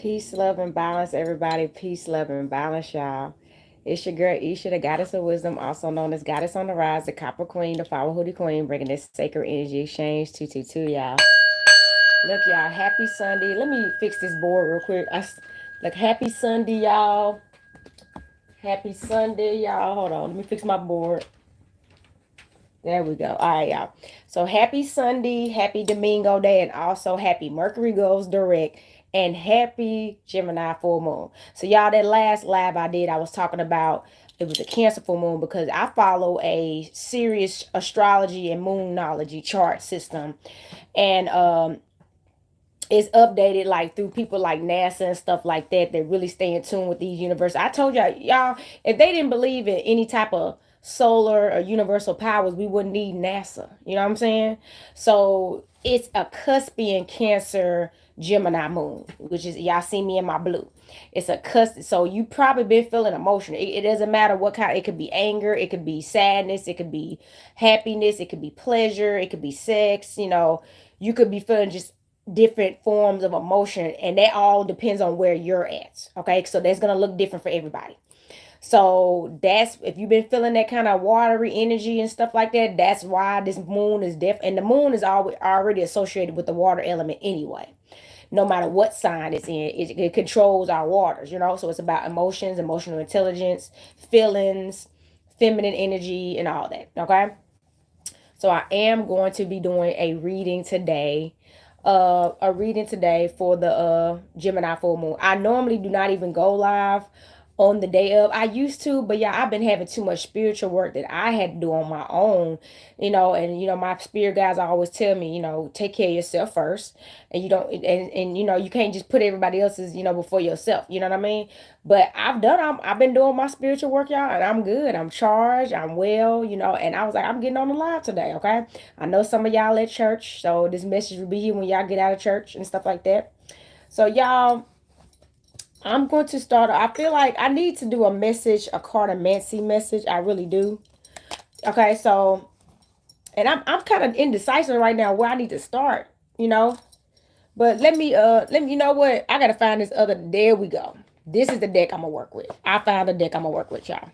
Peace, love, and balance, everybody. Peace, love, and balance, y'all. It's your girl Isha, the goddess of wisdom, also known as Goddess on the Rise, the Copper Queen, the Flower Hoodie Queen, bringing this sacred energy exchange 222, y'all. Look, y'all, happy Sunday. Let me fix this board real quick. Look, happy Sunday, y'all. Happy Sunday, y'all. Hold on, let me fix my board. There we go. All right, y'all. So happy Sunday, happy Domingo Day, and also happy Mercury goes direct and happy Gemini full moon. So y'all, that last live I did, I was talking about it was a Cancer full moon because I follow a serious astrology and moonology chart system, and it's updated like through people like NASA and stuff like that that really stay in tune with these universes. I told y'all, if they didn't believe in any type of solar or universal powers, we wouldn't need NASA. You know what I'm saying? So it's a cuspian Cancer Gemini moon, which is y'all see me in my blue. It's a cusp. So you probably been feeling emotional. It doesn't matter what kind. It could be anger. It could be sadness. It could be happiness. It could be pleasure. It could be sex. You could be feeling just different forms of emotion, and that all depends on where you're at. Okay, so that's gonna look different for everybody. So that's if you've been feeling that kind of watery energy and stuff like that, that's why this moon is different. And the moon is already associated with the water element anyway. No matter what sign it's in, it controls our waters. So it's about emotions, emotional intelligence, feelings, feminine energy, and all that. Okay, so I am going to be doing a reading today for the Gemini full moon. I normally do not even go live on the day of. I used to, but yeah, I've been having too much spiritual work that I had to do on my own, and my spirit guys always tell me, take care of yourself first, and you don't and you can't just put everybody else's, before yourself, you know what I mean? But I've been doing my spiritual work, y'all, and I'm good. I'm charged, I'm well, and I was like, I'm getting on the live today, okay? I know some of y'all at church, so this message will be here when y'all get out of church and stuff like that. So y'all, I'm going to start. I feel like I need to do a cartomancy message. I really do. Okay, so and I'm kind of indecisive right now where I need to start, you know. But let me you know what? I gotta find this other. There we go. This is the deck I'm gonna work with. I found the deck I'm gonna work with, y'all.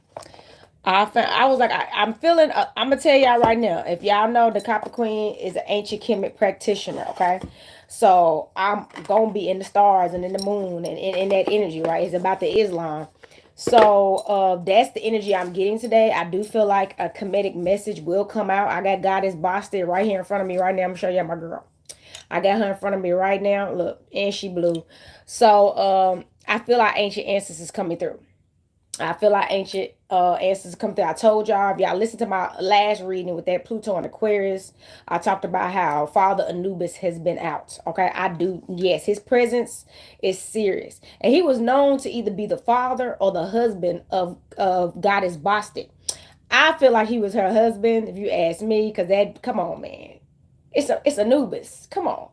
I was like, I'm feeling. I'm gonna tell y'all right now. If y'all know, the Copper Queen is an ancient Kemet practitioner. Okay, so I'm gonna be in the stars and in the moon and in that energy. Right, it's about the Islam. So that's the energy I'm getting today. I do feel like a comedic message will come out. I got Goddess Boston right here in front of me right now. I'm gonna show y'all my girl. I got her in front of me right now. Look, and she blue. So I feel like ancient ancestors coming through. I feel like ancient answers come through. I told y'all, if y'all listen to my last reading with that Pluto and Aquarius, I talked about how Father Anubis has been out. Okay, I do. Yes, his presence is serious. And he was known to either be the father or the husband of Goddess Boston. I feel like he was her husband, if you ask me, because come on, man. It's Anubis. Come on.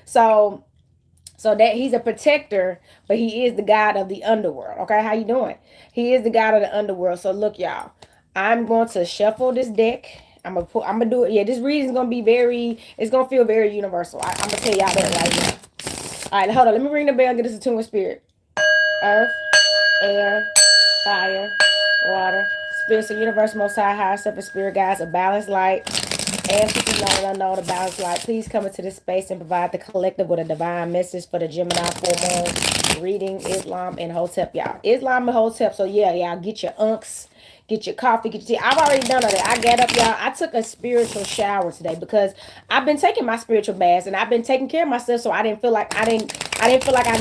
So that he's a protector, but he is the god of the underworld. Okay, how you doing? He is the god of the underworld. So look, y'all, I'm going to shuffle this deck. I'm gonna do it. Yeah, this reading is gonna be very. It's gonna feel very universal. I'm gonna tell y'all that right now. All right, hold on. Let me ring the bell and get us a tune with spirit. Earth, air, fire, water, spirits of universe, most high, higher self, and spirit guides, a balanced light. Ancestors known and unknown, a balanced light. Please come into this space and provide the collective with a divine message for the Gemini full moon reading Islam and Hotep, y'all. Islam and Hotep. So yeah, y'all get your unks, get your coffee, get your tea. I've already done all that. I got up, y'all. I took a spiritual shower today because I've been taking my spiritual baths and I've been taking care of myself. So I didn't feel like I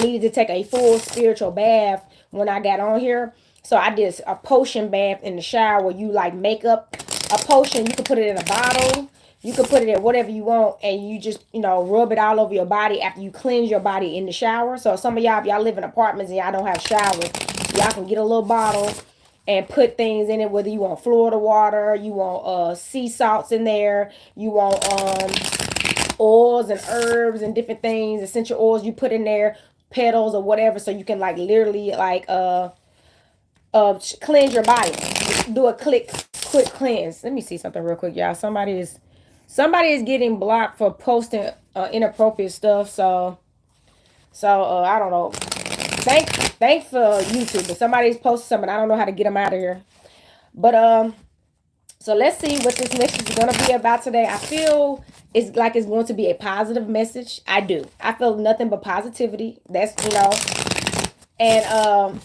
needed to take a full spiritual bath when I got on here. So I did a potion bath in the shower where you like make up a potion. You can put it in a bottle. You can put it in whatever you want, and you just, rub it all over your body after you cleanse your body in the shower. So some of y'all, if y'all live in apartments and y'all don't have showers, y'all can get a little bottle and put things in it, whether you want Florida water, you want sea salts in there, you want oils and herbs and different things, essential oils you put in there, petals or whatever, so you can like literally like cleanse your body. Do a quick cleanse. Let me see something real quick, y'all. Somebody is getting blocked for posting inappropriate stuff. So I don't know. Thanks for YouTube. But somebody's posted something. I don't know how to get them out of here. But so let's see what this message is gonna be about today. I feel it's like it's going to be a positive message. I do. I feel nothing but positivity. That's and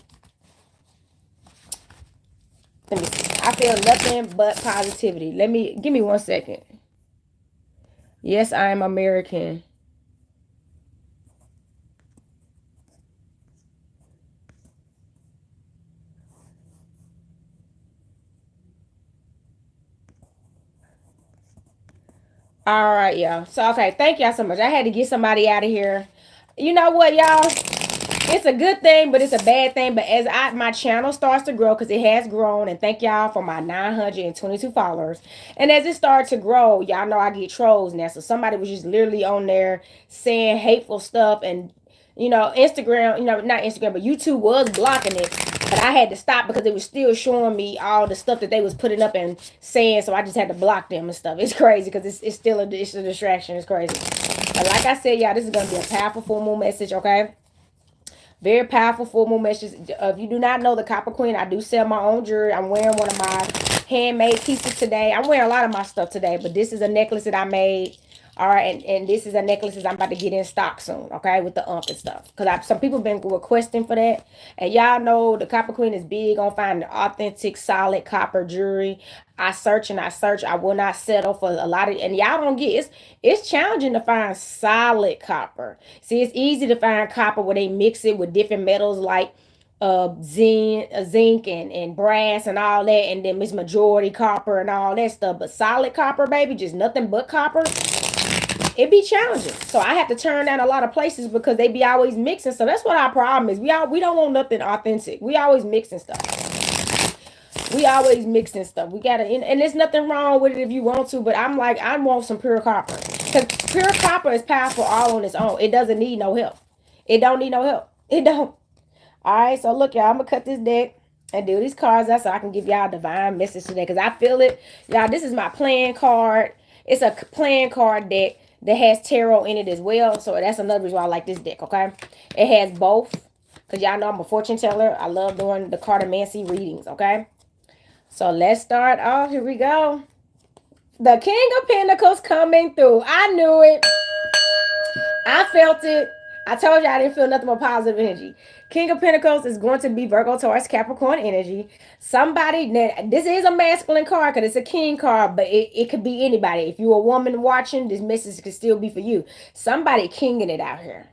let me see. I feel nothing but positivity. Give me 1 second. Yes, I am American. All right, y'all. So okay, thank y'all so much. I had to get somebody out of here. You know what, y'all? It's a good thing, but it's a bad thing. But as my channel starts to grow, because it has grown, and thank y'all for my 922 followers. And as it starts to grow, y'all know I get trolls now. So somebody was just literally on there saying hateful stuff, and Instagram, not Instagram, but YouTube was blocking it. But I had to stop because it was still showing me all the stuff that they was putting up and saying. So I just had to block them and stuff. It's crazy because it's still it's a distraction. It's crazy. But like I said, y'all, this is gonna be a powerful full moon message. Okay. Very powerful full moon message. If you do not know the Copper Queen, I do sell my own jewelry. I'm wearing one of my handmade pieces today. I'm wearing a lot of my stuff today, but this is a necklace that I made. All right, and this is a necklace that I'm about to get in stock soon, okay, with the and stuff. Because some people been requesting for that. And y'all know the Copper Queen is big on finding authentic, solid copper jewelry. I search and I search. I will not settle for a lot of, and y'all don't get it's challenging to find solid copper. See, it's easy to find copper where they mix it with different metals like zinc and brass and all that, and then it's majority copper and all that stuff. But solid copper, baby, just nothing but copper, it be challenging. So I have to turn down a lot of places because they be always mixing. So that's what our problem is. We don't want nothing authentic. We always mixing stuff. We always mixing stuff. We gotta, and there's nothing wrong with it if you want to. But I'm like, I want some pure copper because pure copper is powerful all on its own. It doesn't need no help. It don't need no help. It don't. All right. So look, y'all, I'm gonna cut this deck and do these cards out so I can give y'all a divine message today because I feel it. Y'all, this is my playing card. It's a playing card deck that has tarot in it as well. So that's another reason why I like this deck, okay? It has both. Because y'all know I'm a fortune teller. I love doing the cartomancy readings, okay? So let's start off. Here we go. The King of Pentacles coming through. I knew it. I felt it. I told you I didn't feel nothing but positive energy. King of Pentacles is going to be Virgo, Taurus, Capricorn energy. Somebody, this is a masculine card because it's a king card, but it could be anybody. If you're a woman watching, this message could still be for you. Somebody kinging it out here.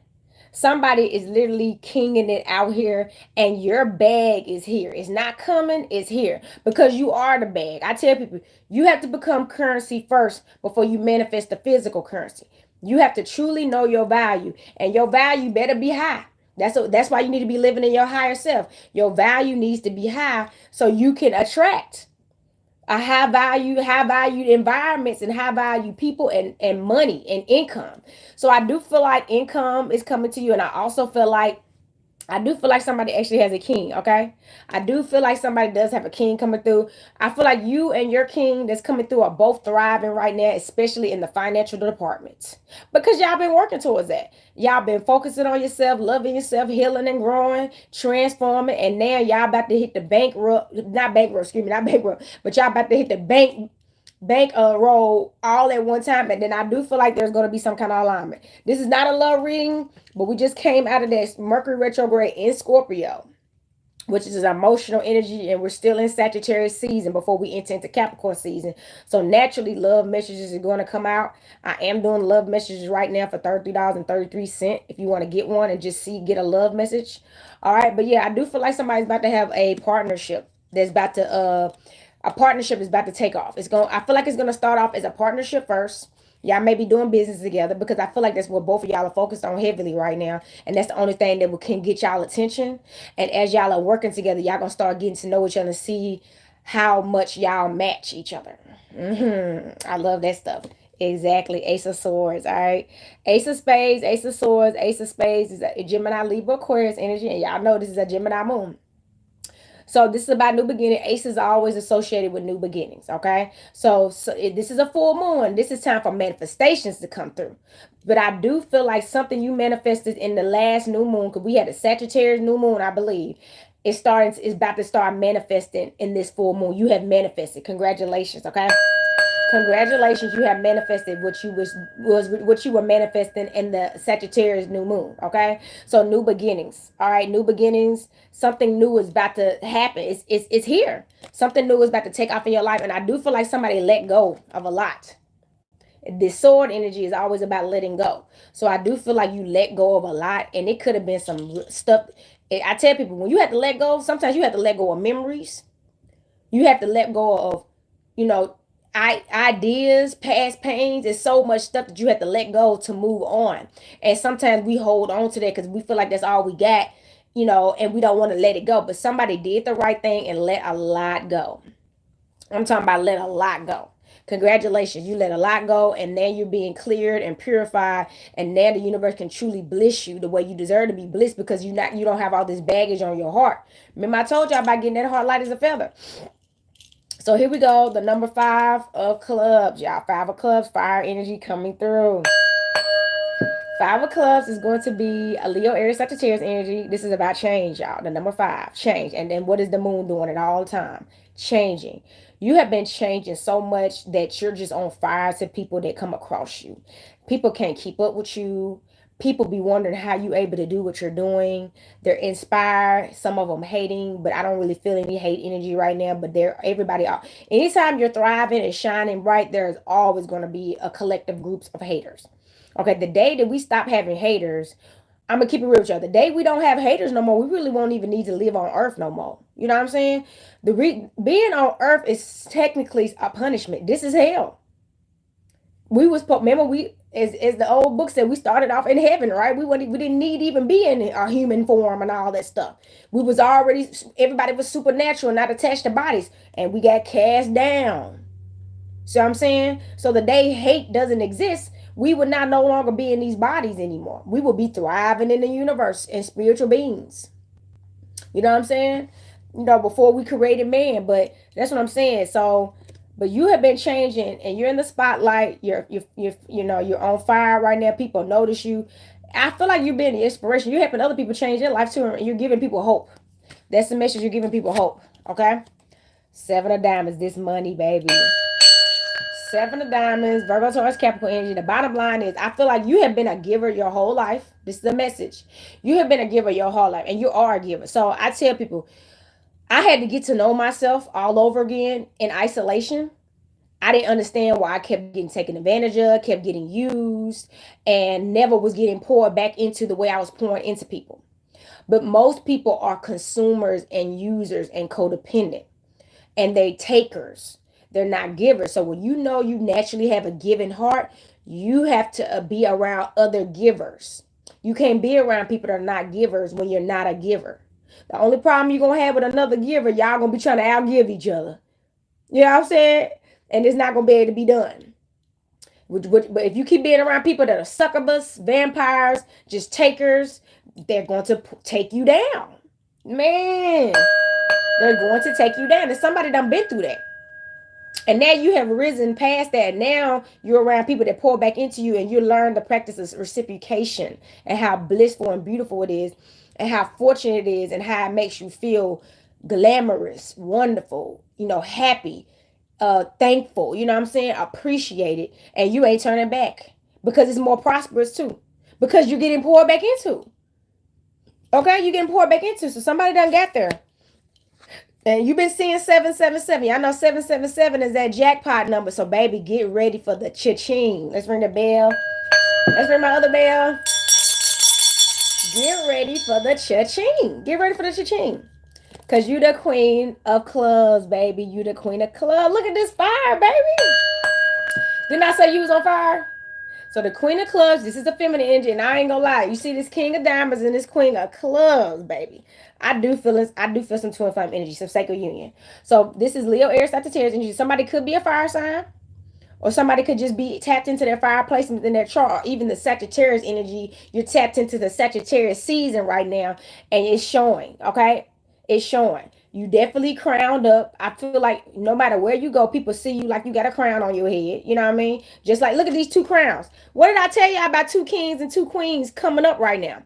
Somebody is literally kinging it out here, and your bag is here. It's not coming, it's here because you are the bag. I tell people, you have to become currency first before you manifest the physical currency. You have to truly know your value, and your value better be high. That's why you need to be living in your higher self. Your value needs to be high so you can attract a high value environments and high value people and money and income. So I do feel like income is coming to you, and I do feel like somebody actually has a king, okay? I do feel like somebody does have a king coming through. I feel like you and your king that's coming through are both thriving right now, especially in the financial department. Because y'all been working towards that. Y'all been focusing on yourself, loving yourself, healing and growing, transforming, and now y'all about to hit the not bankrupt, but y'all about to hit the bank roll all at one time. And then I do feel like there's going to be some kind of alignment. This is not a love reading, but we just came out of this Mercury retrograde in Scorpio, which is an emotional energy, and we're still in Sagittarius season before we enter into Capricorn season. So naturally, love messages are going to come out. I am doing love messages right now for $33.33 if you want to get one and just get a love message. All right, but yeah, I do feel like somebody's about to have a partnership that's about to a partnership is about to take off. I feel like it's gonna start off as a partnership first. Y'all may be doing business together because I feel like that's what both of y'all are focused on heavily right now. And that's the only thing that can get y'all attention. And as y'all are working together, y'all gonna start getting to know each other and see how much y'all match each other. I love that stuff. Exactly. Ace of Swords. All right. Ace of Spades, Ace of Swords, Ace of Spades is a Gemini, Libra, Aquarius energy. And y'all know this is a Gemini moon. So this is about new beginning. Ace is always associated with new beginnings. Okay. This is a full moon. This is time for manifestations to come through. But I do feel like something you manifested in the last new moon, because we had a Sagittarius new moon, I believe. It's about to start manifesting in this full moon. You have manifested. Congratulations. Okay. Congratulations, you have manifested what you was what you were manifesting in the Sagittarius new moon. Okay, so new beginnings. All right, new beginnings. Something new is about to happen. It's here. Something new is about to take off in your life, and I do feel like somebody let go of a lot. This sword energy is always about letting go. So I do feel like you let go of a lot, and it could have been some stuff. I tell people, when you have to let go, sometimes you have to let go of memories. You have to let go of, you know, ideas, past pains. There's so much stuff that you have to let go to move on. And sometimes we hold on to that because we feel like that's all we got, and we don't want to let it go. But somebody did the right thing and let a lot go. I'm talking about let a lot go. Congratulations, you let a lot go, and now you're being cleared and purified, and now the universe can truly bliss you the way you deserve to be blissed, because you don't have all this baggage on your heart. Remember, I told y'all about getting that heart light as a feather. So here we go. The number 5 of clubs, y'all. 5 of clubs, fire energy coming through. 5 of clubs is going to be a Leo, Aries, Sagittarius energy. This is about change, y'all. The number 5, change. And then what is the moon doing at all time? Changing. You have been changing so much that you're just on fire to people that come across you. People can't keep up with you. People be wondering how you able to do what you're doing. They're inspired. Some of them hating, but I don't really feel any hate energy right now. But everybody. Anytime you're thriving and shining bright, there's always going to be a collective groups of haters. Okay, the day that we stop having haters, I'm gonna keep it real with y'all. The day we don't have haters no more, we really won't even need to live on Earth no more. You know what I'm saying? Being on Earth is technically a punishment. This is hell. Remember, as the old book said, we started off in heaven, right? We didn't need even be in our human form and all that stuff. We was already, everybody was supernatural, not attached to bodies, and we got cast down. See what I'm saying? So the day hate doesn't exist, we would not no longer be in these bodies anymore. We will be thriving in the universe and spiritual beings. You know what I'm saying? Before we created man, but that's what I'm saying. So, but you have been changing, and you're in the spotlight. You're on fire right now. People notice you. I feel like you're being the inspiration. You're helping other people change their life too, and you're giving people hope. That's the message. You're giving people hope. Okay. 7 of diamonds. This money, baby. 7 of diamonds, Virgo, Taurus, Capricorn energy. The bottom line is, I feel like you have been a giver your whole life. This is the message. You have been a giver your whole life, and you are a giver. So I tell people, I had to get to know myself all over again in isolation. I didn't understand why I kept getting taken advantage of, kept getting used, and never was getting poured back into the way I was pouring into people. But most people are consumers and users and codependent, and they takers. They're not givers. So when you know you naturally have a giving heart, you have to be around other givers. You can't be around people that are not givers when you're not a giver. The only problem you're going to have with another giver, y'all going to be trying to outgive each other. You know what I'm saying? And it's not going to be able to be done. But if you keep being around people that are succubus, vampires, just takers, they're going to take you down. Man, they're going to take you down. And somebody done been through that. And now you have risen past that. Now you're around people that pour back into you, and you learn the practice of reciprocation and how blissful and beautiful it is, and how fortunate it is, and how it makes you feel glamorous, wonderful, happy, thankful, you know what I'm saying? Appreciated. And you ain't turning back because it's more prosperous too. Because you're getting poured back into. Okay, you're getting poured back into. So somebody done got there. And you've been seeing 777. Y'all know 777 is that jackpot number. So, baby, get ready for the cha-ching. Let's ring the bell. Let's ring my other bell. Get ready for the cha-ching. Get ready for the cha-ching. Because you the queen of clubs, baby. You the queen of clubs. Look at this fire, baby. Didn't I say you was on fire? So the queen of clubs, this is the feminine energy, and I ain't gonna lie. You see this king of diamonds and this queen of clubs, baby. I do feel some twin flame energy, some sacred union. So this is Leo, Aries, Sagittarius energy. Somebody could be a fire sign, or somebody could just be tapped into their fire placement in their chart. Even the Sagittarius energy, you're tapped into the Sagittarius season right now, and it's showing. Okay, It's showing. You definitely crowned up. I feel like no matter where you go, people see you like you got a crown on your head. You know what I mean? Just like, look at these two crowns. What did I tell you about two kings and two queens coming up right now?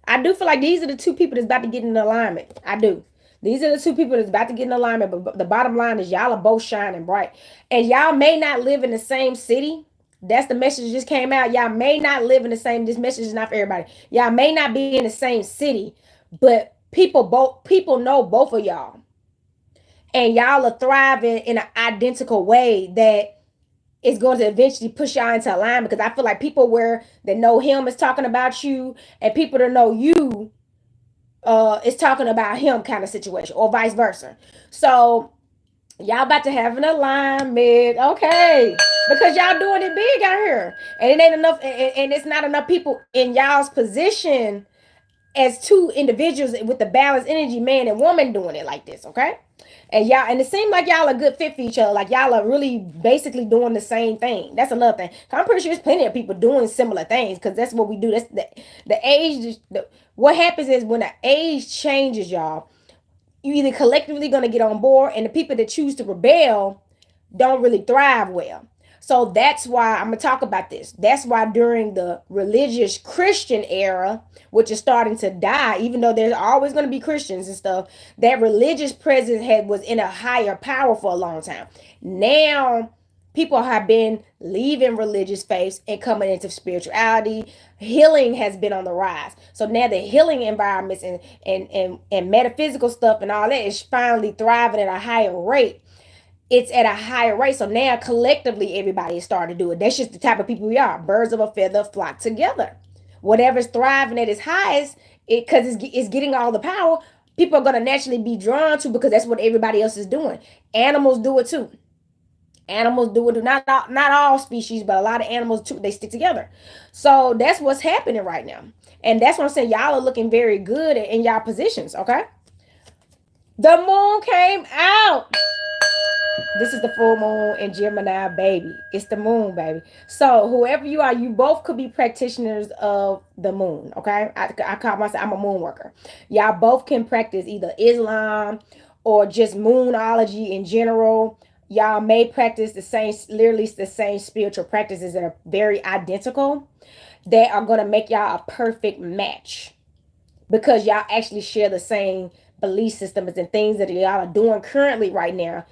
I do feel like these are the two people that's about to get in alignment. I do. These are the two people that's about to get in alignment. But the bottom line is y'all are both shining bright. And y'all may not live in the same city. That's the message that just came out. Y'all may not live in the same. This message is not for everybody. Y'all may not be in the same city, but people know both of y'all, and y'all are thriving in an identical way that is going to eventually push y'all into alignment. Because I feel like people where that know him is talking about you, and people that know you is talking about him, kind of situation, or vice versa. So y'all about to have an alignment, okay? Because y'all doing it big out here, and it ain't enough, and it's not enough people in y'all's position as two individuals with the balanced energy, man and woman, doing it like this, okay? And y'all, and it seems like y'all are good fit for each other. Like y'all are really basically doing the same thing. That's another thing. I'm pretty sure there's plenty of people doing similar things, because that's what we do. That's the age. What happens is when the age changes, y'all, you either collectively gonna get on board, and the people that choose to rebel don't really thrive well. So that's why I'm gonna talk about this. That's why during the religious Christian era, which is starting to die, even though there's always gonna be Christians and stuff, that religious presence had was in a higher power for a long time. Now people have been leaving religious faiths and coming into spirituality. Healing has been on the rise. So now the healing environments and metaphysical stuff and all that is finally thriving at a higher rate. It's at a higher rate. So now collectively everybody is starting to do it. That's just the type of people we are. Birds of a feather flock together. Whatever's thriving at its highest, because it's getting all the power, people are going to naturally be drawn to, because that's what everybody else is doing. Animals do it too. Animals do it. Not all species, but a lot of animals too. They stick together. So that's what's happening right now. And that's what I'm saying. Y'all are looking very good in y'all positions, okay? The moon came out. This is the full moon in Gemini, baby. It's the moon, baby. So whoever you are, you both could be practitioners of the moon. Okay, I call myself, I'm a moon worker. Y'all both can practice either Islam or just moonology in general. Y'all may practice the same, literally the same spiritual practices that are very identical. That are gonna make y'all a perfect match, because y'all actually share the same belief systems, and things that y'all are doing currently right now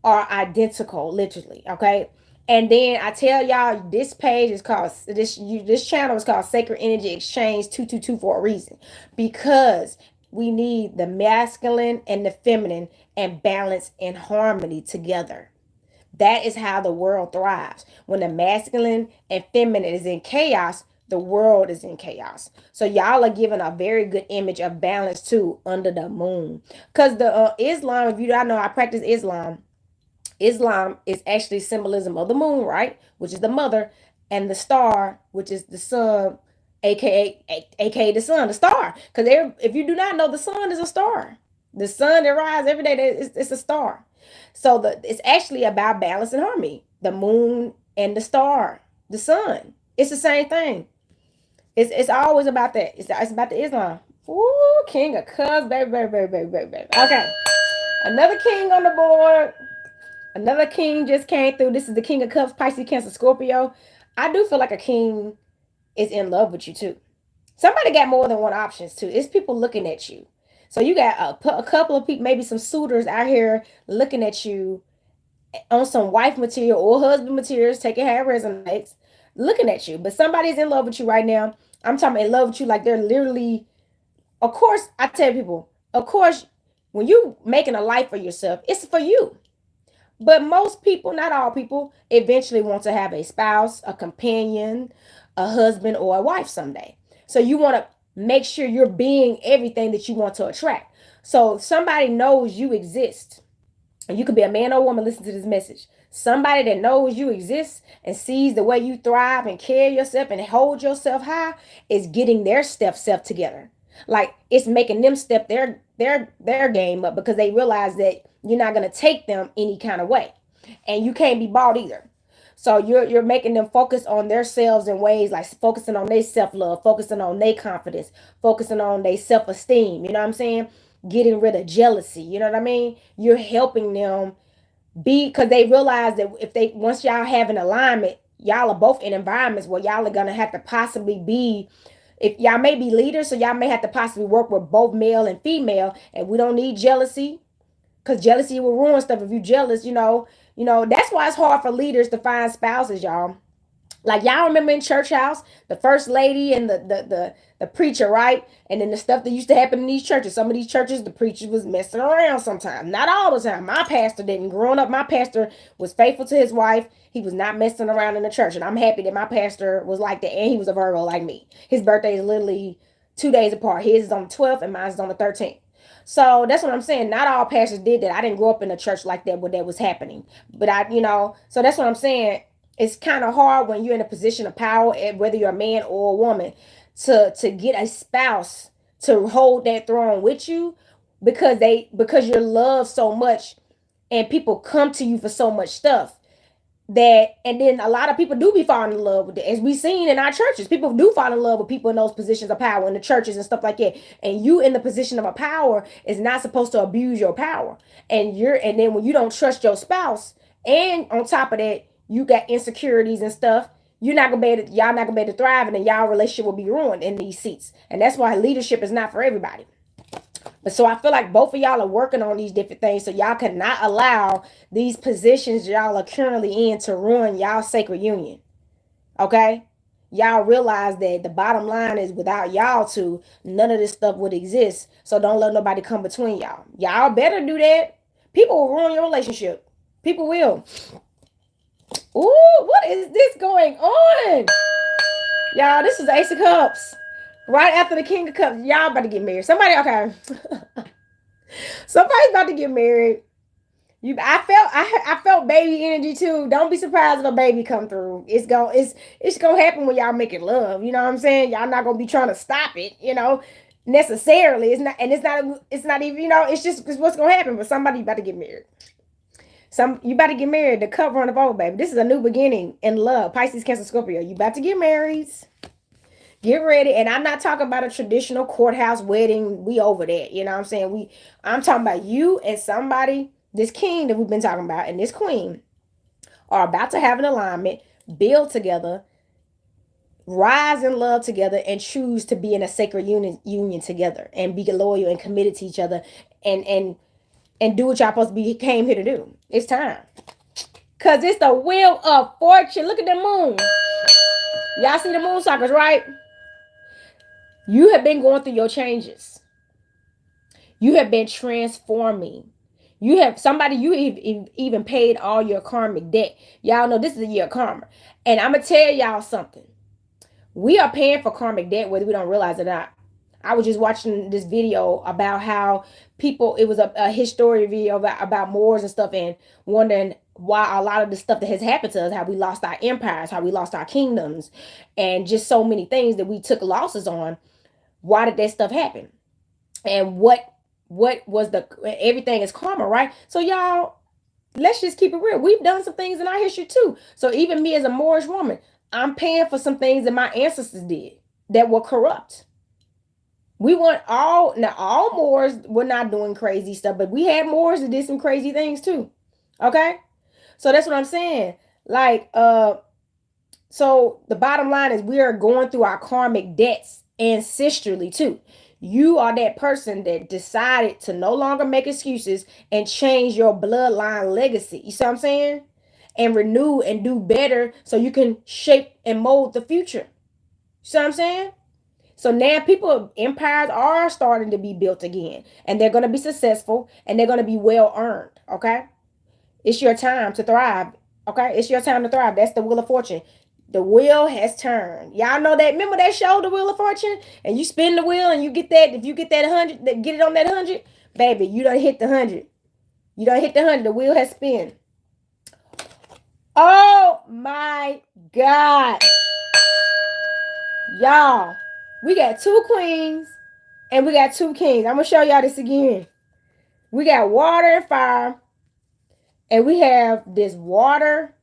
are identical, literally. Okay. And then I tell y'all, this page is called this channel is called Sacred Energy Exchange 222 for a reason, because we need the masculine and the feminine and balance and harmony together. That is how the world thrives. When the masculine and feminine is in chaos, the world is in chaos. So y'all are given a very good image of balance too under the moon. Because the Islam, if you don't know, I practice Islam. Islam is actually symbolism of the moon, right? Which is the mother, and the star, which is the sun, aka the sun, the star. Because if you do not know, the sun is a star. The sun that rises every day, it's a star. So it's actually about balance and harmony. The moon and the star, the sun. It's the same thing. It's always about that. It's about the Islam. Ooh, King of Cups, baby, baby, baby, baby, baby, baby. Okay, another king on the board. Another king just came through. This is the King of Cups, Pisces, Cancer, Scorpio. I do feel like a king is in love with you too. Somebody got more than one options too. It's people looking at you. So you got a couple of people, maybe some suitors out here looking at you on some wife material or husband materials, taking how it resonates, looking at you. But somebody's in love with you right now. I'm talking in love with you like they're literally, of course, I tell people, of course, when you making a life for yourself, it's for you. But most people, not all people, eventually want to have a spouse, a companion, a husband, or a wife someday. So you want to make sure you're being everything that you want to attract. So if somebody knows you exist, and you could be a man or a woman, listen to this message. Somebody that knows you exist and sees the way you thrive and carry yourself and hold yourself high is getting their self together. Like it's making them step their game up, because they realize that you're not gonna take them any kind of way, and you can't be bought either. So you're making them focus on themselves in ways like focusing on their self love, focusing on their confidence, focusing on their self esteem. You know what I'm saying? getting rid of jealousy. You know what I mean? You're helping them be, because they realize that if they, once y'all have an alignment, y'all are both in environments where y'all are gonna have to possibly be, if y'all may be leaders, so y'all may have to possibly work with both male and female, and we don't need jealousy, because jealousy will ruin stuff. If you jealous, that's why it's hard for leaders to find spouses, y'all. Like, y'all remember in church house, the first lady and the preacher, right? And then the stuff that used to happen in these churches. Some of these churches, the preacher was messing around sometimes. Not all the time. My pastor didn't. Growing up, my pastor was faithful to his wife. He was not messing around in the church. And I'm happy that my pastor was like that. And he was a Virgo like me. His birthday is literally 2 days apart. His is on the 12th and mine is on the 13th. So that's what I'm saying. Not all pastors did that. I didn't grow up in a church like that where that was happening. But so that's what I'm saying. It's kind of hard when you're in a position of power, whether you're a man or a woman, to get a spouse to hold that throne with you, because you're loved so much, and people come to you for so much stuff, that, and then a lot of people do be falling in love with it, as we seen in our churches. People do fall in love with people in those positions of power in the churches and stuff like that. And you in the position of a power is not supposed to abuse your power. And then when you don't trust your spouse, and on top of that, you got insecurities and stuff, y'all not gonna be able to thrive, and then y'all relationship will be ruined in these seats. And that's why leadership is not for everybody. But so I feel like both of y'all are working on these different things, so y'all cannot allow these positions y'all are currently in to ruin y'all sacred union. Okay? Y'all realize that the bottom line is, without y'all two, none of this stuff would exist. So don't let nobody come between y'all. Y'all better do that. People will ruin your relationship. People will. Ooh, what is this going on? Y'all, this is Ace of Cups. Right after the King of Cups. Y'all about to get married. Somebody, okay. Somebody's about to get married. I felt baby energy too. Don't be surprised if a baby come through. It's gonna happen when y'all making love. You know what I'm saying? Y'all not gonna be trying to stop it. Necessarily. It's not even. It's what's gonna happen. But somebody about to get married. You about to get married. The cover on the boat, baby. This is a new beginning in love. Pisces, Cancer, Scorpio. You about to get married. Get ready. And I'm not talking about a traditional courthouse wedding. We over that. You know what I'm saying? I'm talking about you and somebody, this king that we've been talking about, and this queen are about to have an alignment, build together, rise in love together, and choose to be in a sacred union together, and be loyal and committed to each other, and do what y'all supposed to be came here to do. It's time. Cause it's the wheel of fortune. Look at the moon. Y'all see the moon cycles, right? You have been going through your changes. You have been transforming. You even paid all your karmic debt. Y'all know this is a year of karma. And I'm going to tell y'all something. We are paying for karmic debt whether we don't realize it or not. I was just watching this video about how it was a history video about Moors and stuff, and wondering why a lot of the stuff that has happened to us, how we lost our empires, how we lost our kingdoms, and just so many things that we took losses on. Why did that stuff happen? And what was everything is karma, right? So y'all, let's just keep it real. We've done some things in our history too. So even me as a Moorish woman, I'm paying for some things that my ancestors did that were corrupt. We want all Moors were not doing crazy stuff, but we had Moors that did some crazy things too. Okay? So that's what I'm saying. Like, so the bottom line is, we are going through our karmic debts ancestrally too. You are that person that decided to no longer make excuses and change your bloodline legacy. You see what I'm saying? And renew and do better so you can shape and mold the future. You see what I'm saying? So now empires are starting to be built again, and they're going to be successful, and they're going to be well earned. Okay. It's your time to thrive. Okay. It's your time to thrive. That's the wheel of fortune. The wheel has turned. Y'all know that. Remember that show, The Wheel of Fortune? And you spin the wheel and you get that. If you get that 100, get it on that 100, baby, you done hit the 100. You done hit the 100. The wheel has spun. Oh my God. Y'all, we got 2 queens and we got 2 kings. I'm going to show y'all this again. We got water and fire. And we have this water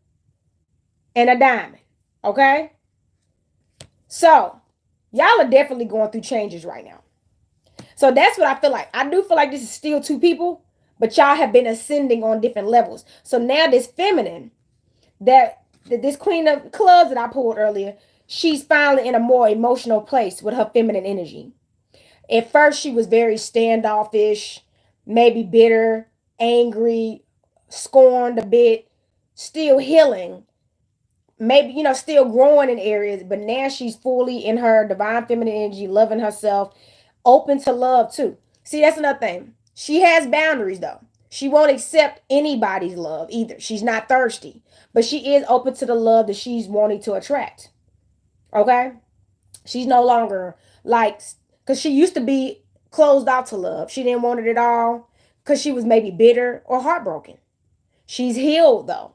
and a diamond. Okay? So, y'all are definitely going through changes right now. So that's what I feel like. I do feel like this is still two people, but y'all have been ascending on different levels. So now this feminine, that this queen of clubs that I pulled earlier, she's finally in a more emotional place with her feminine energy. At first, she was very standoffish, maybe bitter, angry, scorned a bit, still healing, maybe, still growing in areas, but now she's fully in her divine feminine energy, loving herself, open to love too. See, that's another thing. She has boundaries though. She won't accept anybody's love either. She's not thirsty, but she is open to the love that she's wanting to attract. Okay? She's no longer like, because she used to be closed out to love. She didn't want it at all because she was maybe bitter or heartbroken. She's healed though.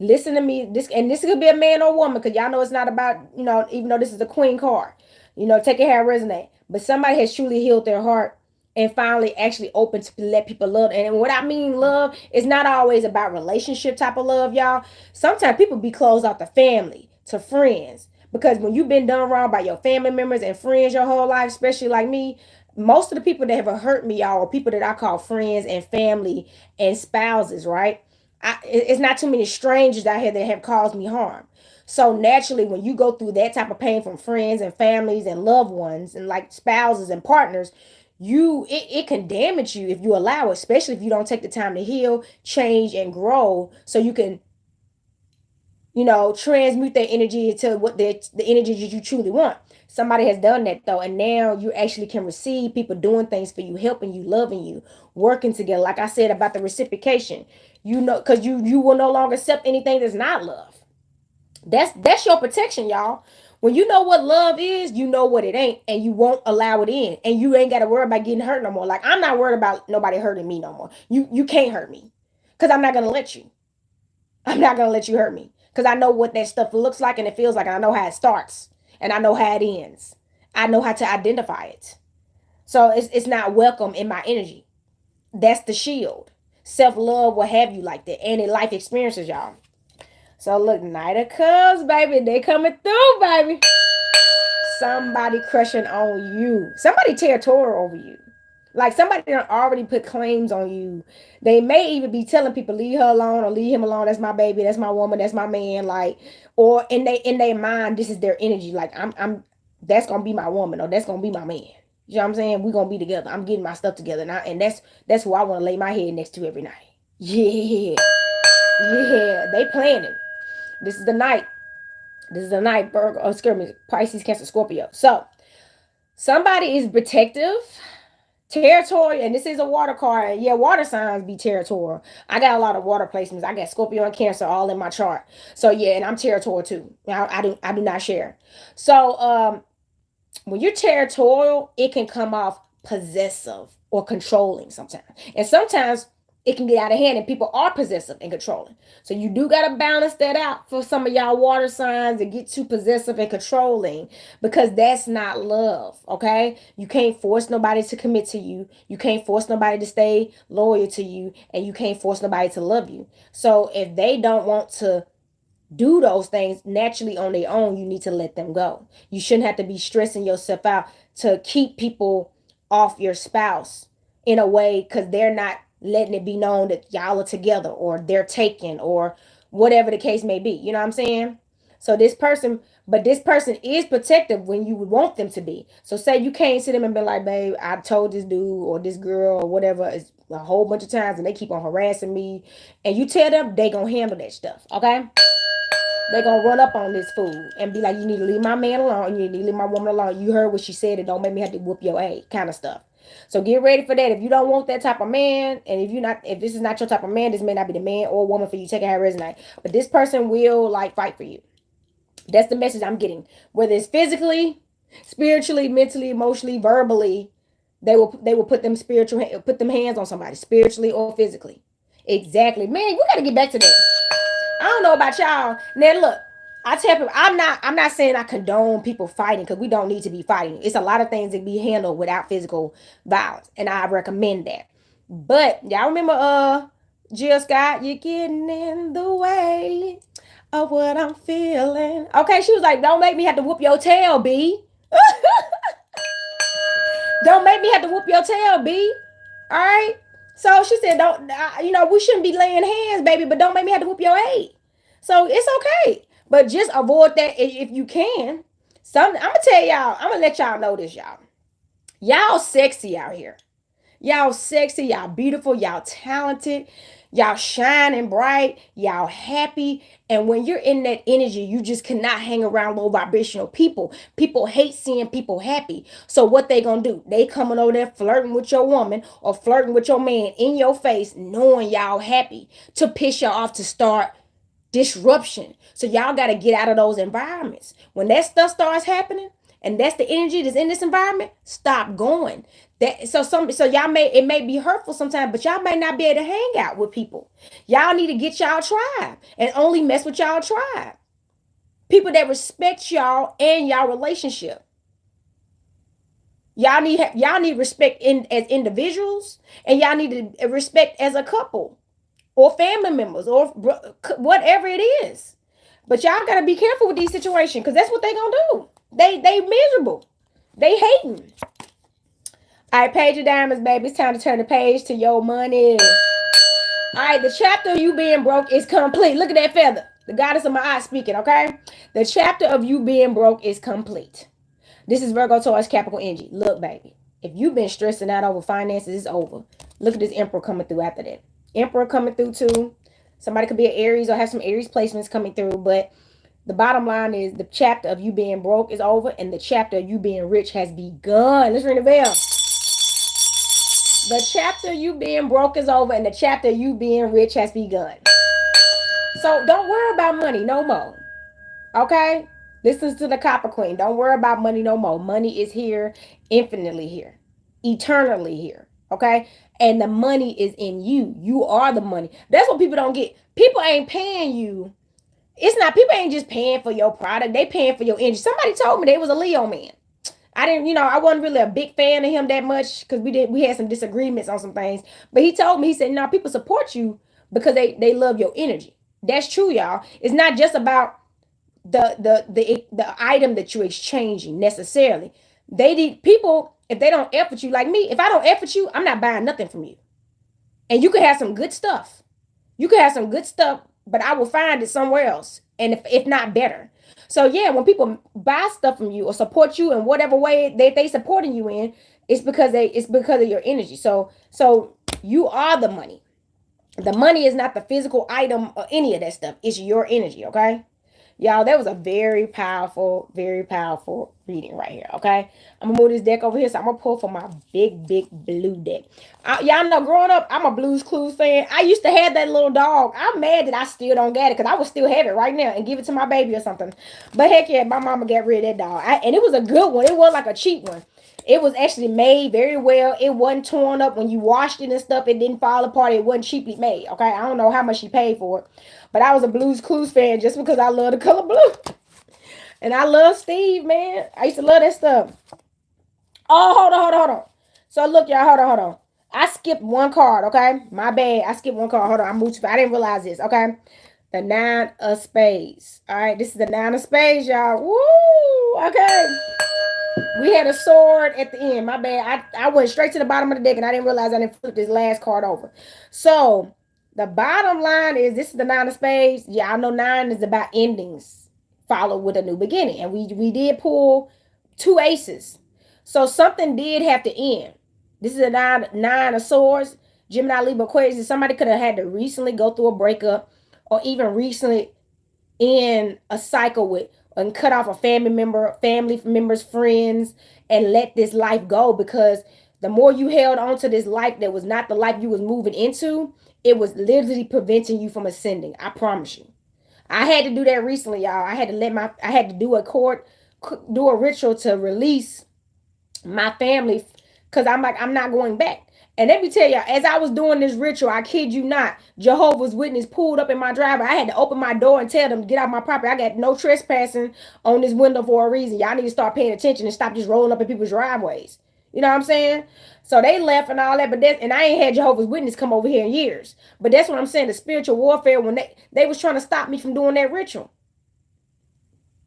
Listen to me. This could be a man or woman, because y'all know it's not about, even though this is a queen card, take it how it resonate. But somebody has truly healed their heart and finally actually open to let people love. And what I mean love is not always about relationship type of love, y'all. Sometimes people be closed out to family, to friends. Because when you've been done wrong by your family members and friends your whole life, especially like me, most of the people that have hurt me, y'all, are people that I call friends and family and spouses, right? It's not too many strangers out here that have caused me harm. So naturally, when you go through that type of pain from friends and families and loved ones and like spouses and partners, it can damage you if you allow it, especially if you don't take the time to heal, change, and grow, so you can transmute their energy into what the energy that you truly want. Somebody has done that though, and now you actually can receive people doing things for you, helping you, loving you, working together. Like I said about the reciprocation, because you will no longer accept anything that's not love. That's your protection, y'all. When you know what love is, you know what it ain't, and you won't allow it in, and you ain't got to worry about getting hurt no more. Like, I'm not worried about nobody hurting me no more. You can't hurt me, because I'm not gonna let you. I'm not gonna let you hurt me, because I know what that stuff looks like and it feels like, and I know how it starts and I know how it ends. I know how to identify it. So it's not welcome in my energy. That's the shield. Self love will have you like that, and in life experiences, y'all. So look, Knight of Cups, baby, they coming through, baby. Somebody crushing on you. Somebody territorial over you. Like somebody done already put claims on you. They may even be telling people, leave her alone or leave him alone. That's my baby. That's my woman. That's my man. Like, or in their mind, this is their energy. Like, I'm that's gonna be my woman, or that's gonna be my man. You know what I'm saying? We're gonna be together. I'm getting my stuff together now, and that's who I want to lay my head next to every night. Yeah. Yeah. They planning. This is the night. This is the night, Virgo, excuse me, Pisces, Cancer, Scorpio. So somebody is protective, territorial, and this is a water card. Yeah, water signs be territorial. I got a lot of water placements. I got Scorpio and Cancer all in my chart. So yeah, and I'm territorial too. I do not share. So when you're territorial, it can come off possessive or controlling sometimes. And sometimes it can get out of hand and people are possessive and controlling. So you do got to balance that out for some of y'all water signs that get too possessive and controlling, because that's not love, okay? You can't force nobody to commit to you. You can't force nobody to stay loyal to you, and you can't force nobody to love you. So if they don't want to do those things naturally on their own, you need to let them go. You shouldn't have to be stressing yourself out to keep people off your spouse in a way, because they're not letting it be known that y'all are together, or they're taken, or whatever the case may be. You know what I'm saying? So this person is protective when you would want them to be. So say you can't sit them and be like, babe, I told this dude or this girl or whatever is a whole bunch of times and they keep on harassing me, and you tell them, they gonna handle that stuff, okay? They gonna run up on this fool and be like, you need to leave my man alone. You need to leave my woman alone. You heard what she said, and don't make me have to whoop your ass, kind of stuff. So get ready for that. If you don't want that type of man, and if this is not your type of man, this may not be the man or woman for you. Take it how it resonate. But this person will like fight for you. That's the message I'm getting. Whether it's physically, spiritually, mentally, emotionally, verbally, they will put them hands on somebody, spiritually or physically. Exactly. Man, we gotta get back to that. I don't know about y'all. Now look, I tell people, I'm not saying I condone people fighting, because we don't need to be fighting. It's a lot of things that be handled without physical violence, and I recommend that. But y'all remember Jill Scott, you're getting in the way of what I'm feeling. Okay, she was like, don't make me have to whoop your tail, B. Don't make me have to whoop your tail, B. All right. So she said, "Don't we shouldn't be laying hands, baby, but don't make me have to whoop your aid." So it's okay, but just avoid that if you can. I'm gonna tell y'all. I'm gonna let y'all know this, y'all. Y'all sexy out here. Y'all sexy, y'all beautiful, y'all talented, y'all shining bright, y'all happy. And when you're in that energy, you just cannot hang around low vibrational people. People hate seeing people happy. So what they gonna do? They coming over there flirting with your woman or flirting with your man in your face, knowing y'all happy to piss y'all off to start disruption. So y'all got to get out of those environments. When that stuff starts happening, and that's the energy that's in this environment, stop going. So y'all it may be hurtful sometimes, but y'all may not be able to hang out with people. Y'all need to get y'all tribe and only mess with y'all tribe. People that respect y'all and y'all relationship. Y'all need respect as individuals, and y'all need to respect as a couple or family members or whatever it is. But y'all gotta be careful with these situations because that's what they gonna do. They miserable. They hating. All right, page of diamonds, baby. It's time to turn the page to your money. All right, the chapter of you being broke is complete. Look at that feather. The goddess of my eye speaking, okay? The chapter of you being broke is complete. This is Virgo, Taurus, Capricorn energy. Look, baby. If you've been stressing out over finances, it's over. Look at this Emperor coming through after that. Emperor coming through too. Somebody could be an Aries or have some Aries placements coming through, but the bottom line is the chapter of you being broke is over and the chapter of you being rich has begun. Let's ring the bell. The chapter of you being broke is over and the chapter of you being rich has begun. So don't worry about money no more. Okay? Listen to the Copper Queen. Don't worry about money no more. Money is here, infinitely here, eternally here. Okay? And the money is in you. You are the money. That's what people don't get. People ain't paying you. It's not, people ain't just paying for your product. They paying for your energy. Somebody told me they was a Leo man. I didn't, I wasn't really a big fan of him that much because we had some disagreements on some things. But he told me, he said, no, people support you because they love your energy. That's true, y'all. It's not just about the item that you're exchanging necessarily. They need people, if they don't F with you, like me, if I don't F with you, I'm not buying nothing from you. And you can have some good stuff. You can have some good stuff, but I will find it somewhere else. And if not better. So yeah, when people buy stuff from you or support you in whatever way they supporting you in, it's because of your energy. So you are the money. The money is not the physical item or any of that stuff. It's your energy, okay? Y'all, that was a very powerful reading right here, okay? I'm gonna move this deck over here, so I'm gonna pull from my big blue deck. Y'all know, growing up, I'm a Blues Clues fan. I used to have that little dog. I'm mad that I still don't get it, because I would still have it right now and give it to my baby or something. But heck yeah, my mama got rid of that dog. And it was a good one. It wasn't like a cheap one. It was actually made very well. It wasn't torn up when you washed it and stuff. It didn't fall apart. It wasn't cheaply made. Okay, I don't know how much she paid for it, but I was a Blues Clues fan just because I love the color blue, and I love Steve, man. I used to love that stuff. Oh, hold on. So look, y'all, hold on. I skipped one card. Okay, my bad. I skipped one card. Hold on, I moved. I didn't realize this. Okay, the 9 of spades. All right, this is the 9 of spades, y'all. Woo. Okay. We had a sword at the end. My bad. I went straight to the bottom of the deck and I didn't realize I didn't flip this last card over. So the bottom line is this is the 9 of spades. Yeah, I know 9 is about endings, followed with a new beginning. And we did pull 2 aces. So something did have to end. This is a nine of swords. Gemini, Libra, Aquarius. Somebody could have had to recently go through a breakup or even recently in a cycle with and cut off a family members, friends, and let this life go, because the more you held on to this life that was not the life you was moving into, it was literally preventing you from ascending. I promise you. I had to do that recently, y'all. I had to do a ritual to release my family, because I'm like, I'm not going back. And let me tell you, as I was doing this ritual, I kid you not, Jehovah's Witness pulled up in my driveway. I had to open my door and tell them to get out my property. I got no trespassing on this window for a reason. Y'all need to start paying attention and stop just rolling up in people's driveways. You know what I'm saying? So they left and all that, and I ain't had Jehovah's Witness come over here in years. But that's what I'm saying, the spiritual warfare, when they was trying to stop me from doing that ritual.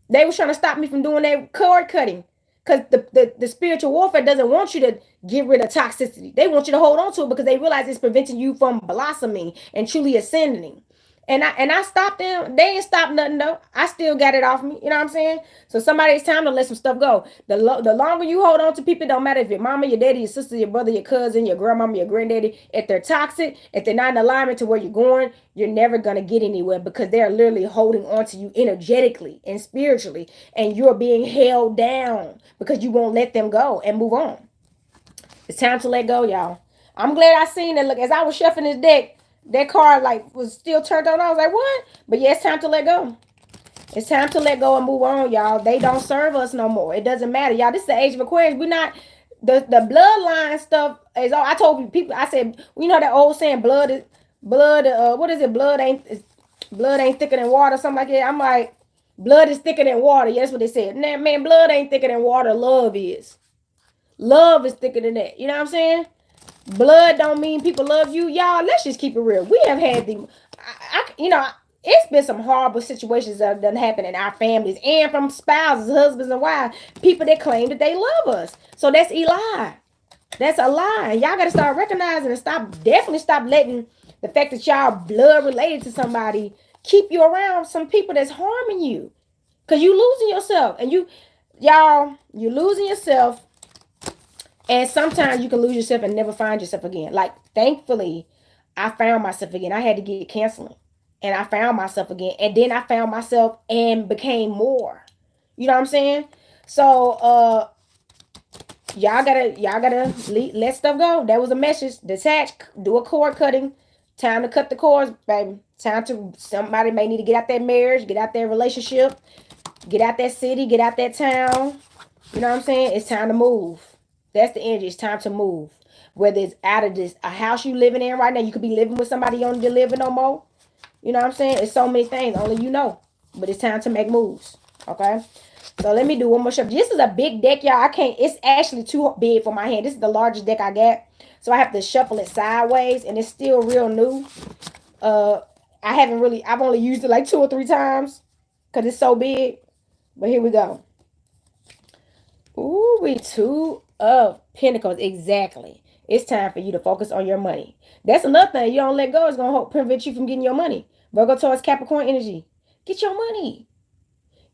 They was trying to stop me from doing that cord cutting. Because the spiritual warfare doesn't want you to get rid of toxicity. They want you to hold on to it because they realize it's preventing you from blossoming and truly ascending. And I stopped them. They ain't stopped nothing though. I still got it off me. You know what I'm saying? So somebody's time to let some stuff go. The longer you hold on to people, it don't matter if your mama, your daddy, your sister, your brother, your cousin, your grandmama, your granddaddy. If they're toxic, if they're not in alignment to where you're going, you're never gonna get anywhere because they're literally holding on to you energetically and spiritually, and you're being held down because you won't let them go and move on. It's time to let go, y'all. I'm glad I seen that. Look, as I was shuffling this deck, that card like was still turned on. I was like, what? But yeah, it's time to let go. It's time to let go and move on, y'all. They don't serve us no more. It doesn't matter, y'all. This is the age of Aquarius. We're not the bloodline stuff is all. I told people. I said, you know that old saying, blood. What is it? Blood ain't thicker than water, something like that. I'm like, blood is thicker than water. Yeah, that's what they said. Nah, man, blood ain't thicker than water. Love is. Love is thicker than that. You know what I'm saying? Blood don't mean people love you, y'all. Let's just keep it real. We have had it's been some horrible situations that done happen in our families and from spouses, husbands, and wives. People that claim that they love us. So that's a lie. That's a lie. Y'all got to start recognizing and definitely stop letting the fact that y'all blood related to somebody keep you around some people that's harming you. Because you losing yourself. And you're losing yourself. And sometimes you can lose yourself and never find yourself again. Like, thankfully, I found myself again. I had to get counseling. And I found myself again. And then I found myself and became more. You know what I'm saying? So, y'all gotta let stuff go. That was a message. Detach, do a cord cutting. Time to cut the cords, baby. Somebody may need to get out that marriage, get out that relationship, get out that city, get out that town. You know what I'm saying? It's time to move. That's the energy. It's time to move. Whether it's out of a house you living in right now, you could be living with somebody you don't live no more. You know what I'm saying? It's so many things. Only you know. But it's time to make moves. Okay? So let me do one more shuffle. This is a big deck, y'all. It's actually too big for my hand. This is the largest deck I got. So I have to shuffle it sideways. And it's still real new. I've only used it like 2 or 3 times. Because it's so big. But here we go. Ooh, we 2 of Pentacles. Exactly. It's time for you to focus on your money. That's another thing. You don't let go. It's going to prevent you from getting your money. Virgo, Taurus, Capricorn energy. Get your money.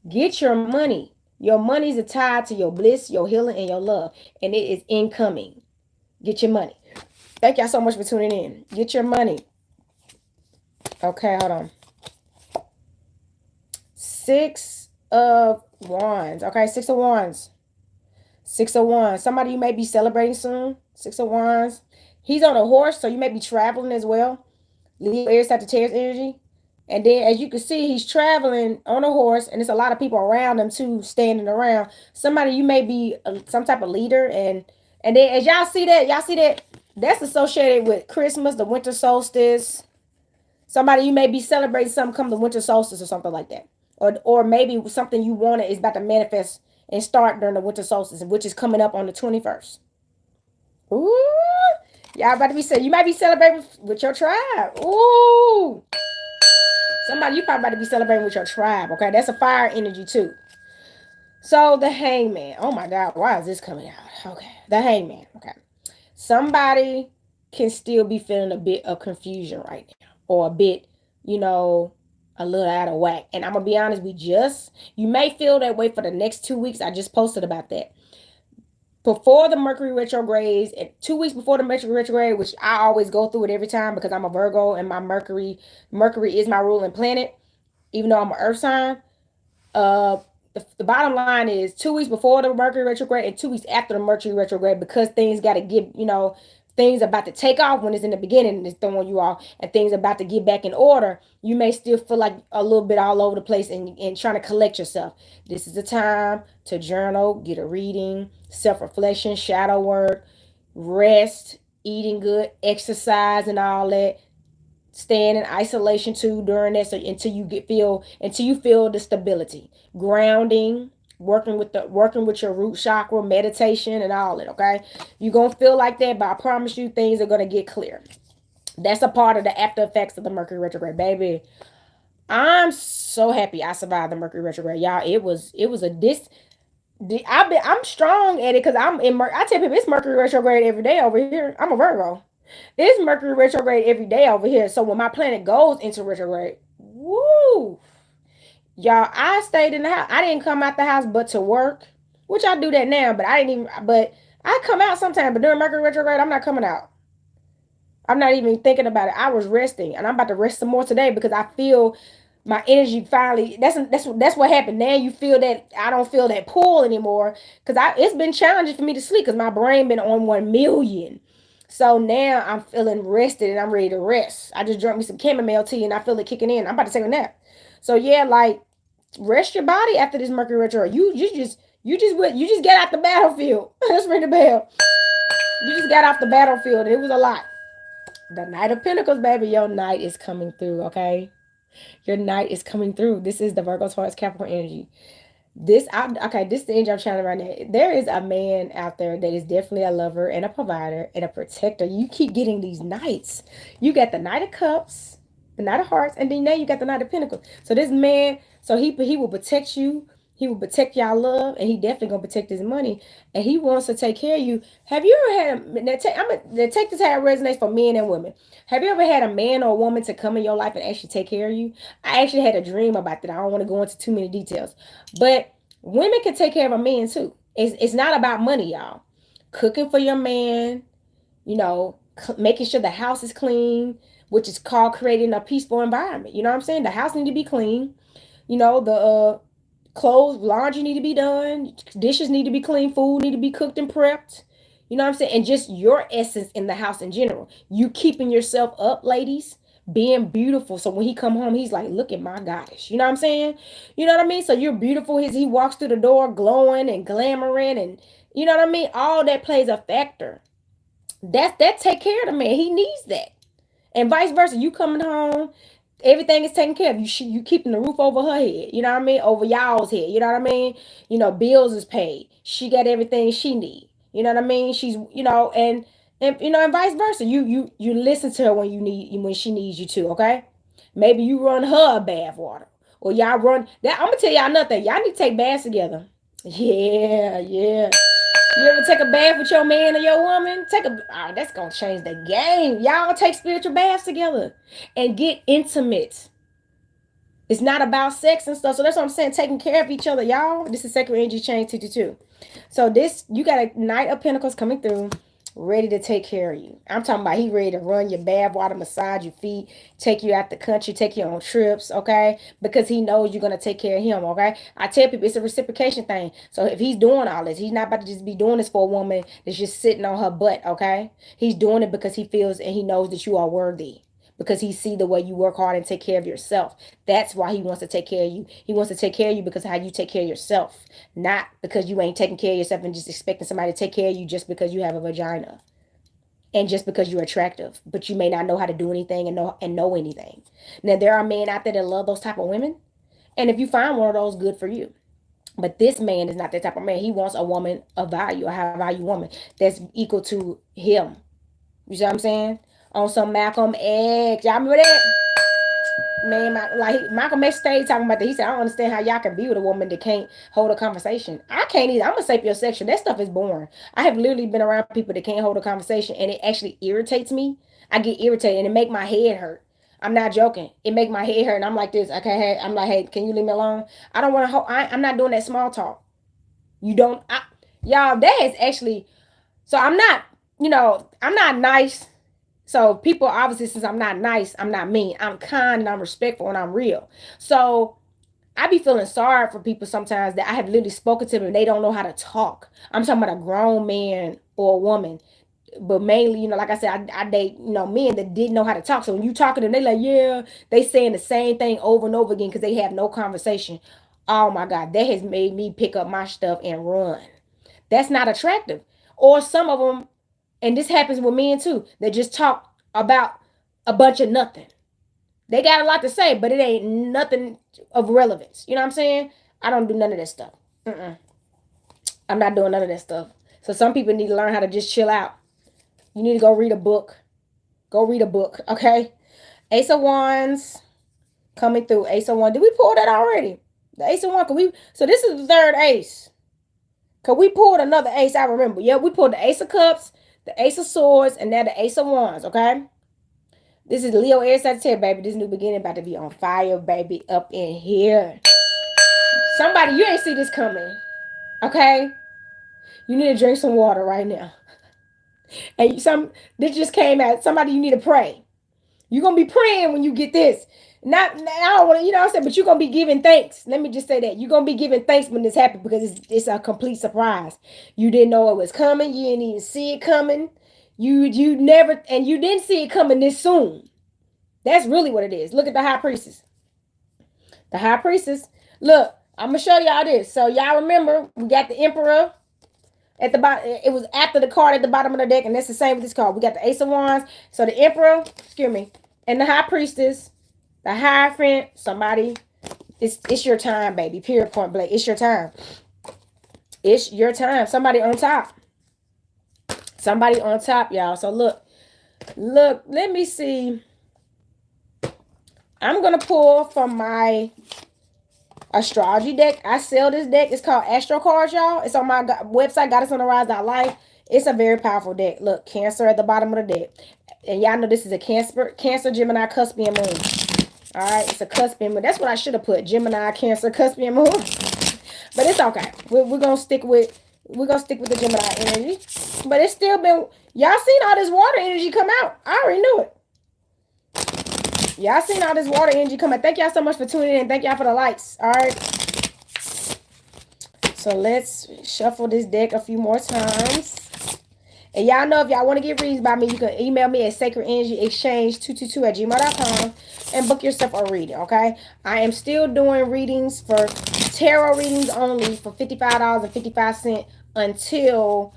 Get your money. Your money is tied to your bliss, your healing, and your love. And it is incoming. Get your money. Thank y'all so much for tuning in. Get your money. Okay, hold on. 6 of Wands. Okay, 6 of Wands. 6 of Wands. Somebody you may be celebrating soon. 6 of Wands. He's on a horse, so you may be traveling as well. Leo, Aries, Sagittarius energy. And then, as you can see, he's traveling on a horse, and there's a lot of people around him, too, standing around. Somebody, you may be some type of leader. And then, as y'all see that, that's associated with Christmas, the winter solstice. Somebody, you may be celebrating something come the winter solstice or something like that. Or maybe something you wanted is about to manifest and start during the winter solstice, which is coming up on the 21st. Ooh, y'all about to be saying, you might be celebrating with your tribe. Ooh. Somebody, you probably about to be celebrating with your tribe, okay? That's a fire energy, too. So, the Hangman. Oh, my God. Why is this coming out? Okay. The Hangman, okay. Somebody can still be feeling a bit of confusion right now. Or a bit, a little out of whack. And I'm going to be honest, you may feel that way for the next 2 weeks. I just posted about that. Before the Mercury retrogrades, and 2 weeks before the Mercury retrograde, which I always go through it every time because I'm a Virgo and my Mercury is my ruling planet, even though I'm an Earth sign. The bottom line is 2 weeks before the Mercury retrograde and 2 weeks after the Mercury retrograde, because things got to get, things about to take off when it's in the beginning and it's throwing you off, and things about to get back in order. You may still feel like a little bit all over the place and trying to collect yourself. This is the time to journal, get a reading, self-reflection, shadow work, rest, eating good, exercise, and all that. Staying in isolation too during that, so until you feel the stability. Grounding, working with your root chakra, meditation, and all that. Okay, you're gonna feel like that, but I promise you, things are gonna get clear. That's a part of the after effects of the Mercury retrograde, baby. I'm so happy I survived the Mercury retrograde, y'all. It was I'm strong at it because I'm in. I tell people it's Mercury retrograde every day over here. I'm a Virgo. It's Mercury retrograde every day over here. So when my planet goes into retrograde, woo, y'all, I stayed in the house. I didn't come out the house but to work, which I do that now. But I didn't even. But I come out sometime. But during Mercury retrograde, I'm not coming out. I'm not even thinking about it. I was resting, and I'm about to rest some more today because I feel my energy finally. That's what happened. Now you feel that I don't feel that pull anymore because I it's been challenging for me to sleep because my brain been on 1 million. So now I'm feeling rested and I'm ready to rest. I just drank me some chamomile tea and I feel it kicking in. I'm about to take a nap. So yeah, like rest your body after this Mercury retro. You just get out the battlefield. Let's ring the bell. You just got off the battlefield and it was a lot. The Knight of Pentacles, baby, your night is coming through, okay? Your night is coming through. This is the Virgo, Taurus, Capricorn energy. This is the energy I'm channeling right now. There is a man out there that is definitely a lover and a provider and a protector. You keep getting these knights. You got the Knight of Cups, the Knight of Hearts, and then now you got the Knight of Pentacles. So this man, so he will protect you. He will protect y'all love, and he definitely gonna protect his money, and he wants to take care of you. Have you ever had I'm gonna take this how it resonates for men and women. Have you ever had a man or a woman to come in your life and actually take care of you? I actually had a dream about that. I don't want to go into too many details, but women can take care of a man too. It's not about money, y'all. Cooking for your man, making sure the house is clean, which is called creating a peaceful environment. You know what I'm saying? The house need to be clean. The clothes, laundry need to be done. Dishes need to be clean. Food need to be cooked and prepped. You know what I'm saying? And just your essence in the house in general. You keeping yourself up, ladies, being beautiful. So when he come home, he's like, look at my goddess. You know what I'm saying? You know what I mean? So you're beautiful. He walks through the door glowing and glamoring, and you know what I mean? All that plays a factor. That take care of the man. He needs that. And vice versa. You coming home, everything is taken care of. You keeping the roof over her head. You know what I mean? Over y'all's head. You know what I mean? Bills is paid. She got everything she need. You know what I mean? She's and vice versa. You listen to her when she needs you to. Okay? Maybe you run her a bath water, or y'all run that. I'm gonna tell y'all nothing. Y'all need to take baths together. Yeah, yeah. You ever take a bath with your man or your woman? That's gonna change the game. Y'all take spiritual baths together and get intimate. It's not about sex and stuff. So that's what I'm saying. Taking care of each other, y'all. This is Sacred Energy Change 222. So you got a Knight of Pentacles coming through, ready to take care of you. I'm talking about he ready to run your bath water, massage your feet, take you out the country, take you on trips, okay? Because he knows you're gonna take care of him, okay? I tell people it's a reciprocation thing. So if he's doing all this, he's not about to just be doing this for a woman that's just sitting on her butt, okay? He's doing it because he feels and he knows that you are worthy, because he see the way you work hard and take care of yourself. That's why he wants to take care of you. He wants to take care of you because of how you take care of yourself, not because you ain't taking care of yourself and just expecting somebody to take care of you just because you have a vagina and just because you're attractive, but you may not know how to do anything and know anything. Now there are men out there that love those type of women, and if you find one of those, good for you. But this man is not that type of man. He wants a woman of value, a high value woman that's equal to him. You see what I'm saying? On some Malcolm X. Y'all remember that? Man, Malcolm X stayed talking about that. He said, I don't understand how y'all can be with a woman that can't hold a conversation. I can't either. I'm a sapiosexual. That stuff is boring. I have literally been around people that can't hold a conversation, and it actually irritates me. I get irritated, and it make my head hurt. I'm not joking. It make my head hurt, and I'm like this. Okay, I'm like, hey, can you leave me alone? I don't want to. I'm not doing that small talk. You don't. Y'all, that is actually. So I'm not. I'm not nice. So people, obviously, since I'm not nice, I'm not mean. I'm kind and I'm respectful and I'm real. So I be feeling sorry for people sometimes that I have literally spoken to them and they don't know how to talk. I'm talking about a grown man or a woman. But mainly, like I said, I date, men that didn't know how to talk. So when you talking to them, they like, yeah, they saying the same thing over and over again because they have no conversation. Oh my God, that has made me pick up my stuff and run. That's not attractive. Or some of them, and this happens with men too, they just talk about a bunch of nothing. They got a lot to say, but it ain't nothing of relevance. You know what I'm saying? I don't do none of that stuff. I'm not doing none of that stuff. So some people need to learn how to just chill out. You need to go read a book. Go read a book, okay? Ace of Wands coming through. Ace of Wands. Did we pull that already? The Ace of Wands. So this is the third ace. Because we pulled another ace, I remember. Yeah, we pulled the Ace of Cups, the Ace of Swords, and now the Ace of Wands, okay? This is Leo Air Sagittarius, baby. This new beginning about to be on fire, baby, up in here. Somebody, you ain't see this coming, okay? You need to drink some water right now. And this just came out. Somebody, you need to pray. You're gonna be praying when you get this. Not I don't want to, you know what I'm saying, but you're gonna be giving thanks. Let me just say that. You're gonna be giving thanks when this happens because it's a complete surprise. You didn't know it was coming, you didn't even see it coming. You never, and you didn't see it coming this soon. That's really what it is. Look at the high priestess. The high priestess. Look, I'm gonna show y'all this. So y'all remember we got the emperor at the bottom. It was after the card at the bottom of the deck, and that's the same with this card. We got the Ace of Wands. So the Emperor, excuse me, and the High Priestess, the Hierophant. Somebody, it's your time, baby. Period. Point blank. It's your time. It's your time. Somebody on top. Somebody on top, y'all. So look. Let me see. I'm gonna pull from my astrology deck. I sell this deck. It's called Astro Cards, y'all. It's on my website, goddessontherise.life. It's a very powerful deck. Look, Cancer at the bottom of the deck. And y'all know this is a Cancer, Gemini, Cuspian moon. All right, it's a Cuspian moon. That's what I should have put. Gemini, Cancer, Cuspian moon. But it's okay. We're gonna stick with the Gemini energy. But it's still been, y'all seen all this water energy come out. I already knew it. Y'all seen all this water energy come out. Thank y'all so much for tuning in. Thank y'all for the likes. All right. So let's shuffle this deck a few more times. And y'all know if y'all want to get reads by me, you can email me at sacredenergyexchange222@gmail.com and book yourself a reading, okay? I am still doing readings for tarot readings only for $55.55 until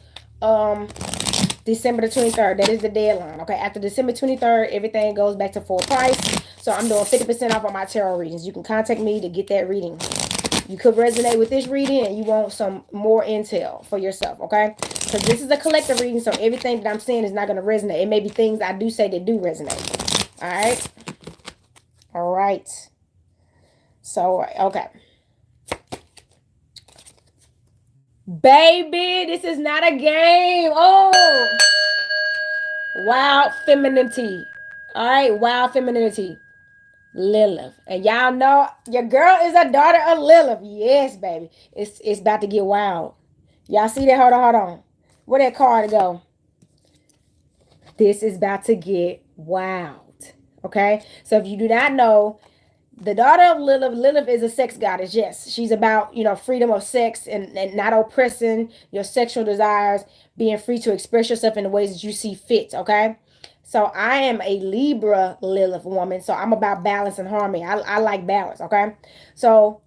December the 23rd. That is the deadline, okay? After December 23rd, everything goes back to full price. So I'm doing 50% off on my tarot readings. You can contact me to get that reading. You could resonate with this reading and you want some more intel for yourself, okay? Because this is a collective reading, so everything that I'm saying is not going to resonate. It may be things I do say that do resonate. All right? All right. So, okay. Baby, this is not a game. Oh. Wild femininity. All right, wild femininity. Lilith. And y'all know your girl is a daughter of Lilith. Yes, baby. It's about to get wild. Y'all see that? Hold on. Where that card go? This is about to get wild. Okay? So if you do not know, the daughter of Lilith is a sex goddess. Yes, she's about, freedom of sex and not oppressing your sexual desires, being free to express yourself in the ways that you see fit, okay? So I am a Libra Lilith woman, so I'm about balance and harmony. I like balance, okay? So,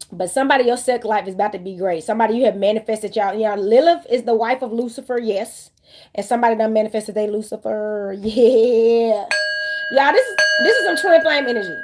but somebody, your sex life is about to be great. Somebody you have manifested, y'all. Lilith is the wife of Lucifer, yes. And somebody done manifested they Lucifer, yeah. Y'all, this is some twin flame energy.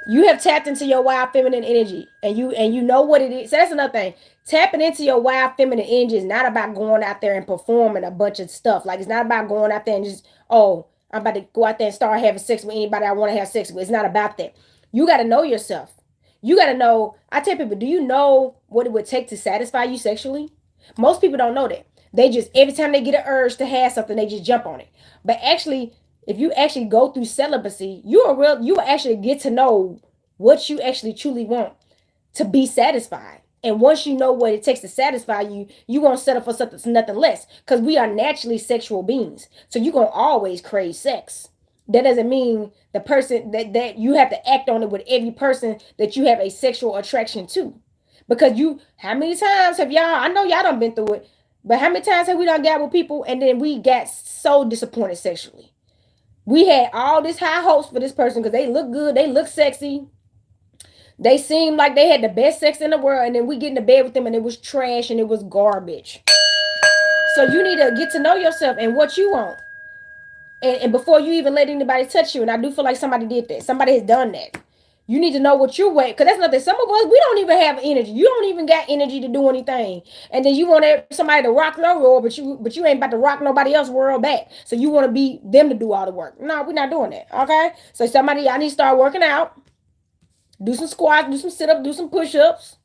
You have tapped into your wild feminine energy and you know what it is. So that's another thing. Tapping into your wild feminine energy is not about going out there and performing a bunch of stuff. Like, it's not about going out there and just, oh, I'm about to go out there and start having sex with anybody I want to have sex with. It's not about that. You got to know yourself. You got to know. I tell people, do you know what it would take to satisfy you sexually? Most people don't know that. They just, every time they get an urge to have something, they just jump on it. But actually, if you actually go through celibacy, you will actually get to know what you actually truly want to be satisfied. And once you know what it takes to satisfy you, you won't settle for nothing less. Because we are naturally sexual beings. So you're going to always crave sex. That doesn't mean the person that you have to act on it with every person that you have a sexual attraction to. Because how many times have y'all, I know y'all done been through it, but how many times have we done got with people and then we got so disappointed sexually? We had all this high hopes for this person because they look good, they look sexy. They seemed like they had the best sex in the world, and then we get into bed with them and it was trash and it was garbage. So you need to get to know yourself and what you want. And before you even let anybody touch you, and I do feel like somebody did that. Somebody has done that. You need to know what you want, because that's nothing. Some of us, we don't even have energy. You don't even got energy to do anything. And then you want somebody to rock your world, but you ain't about to rock nobody else's world back. So you want to be them to do all the work. No, we're not doing that. Okay? So somebody, y'all need to start working out. Do some squats, do some sit-ups, do some push-ups.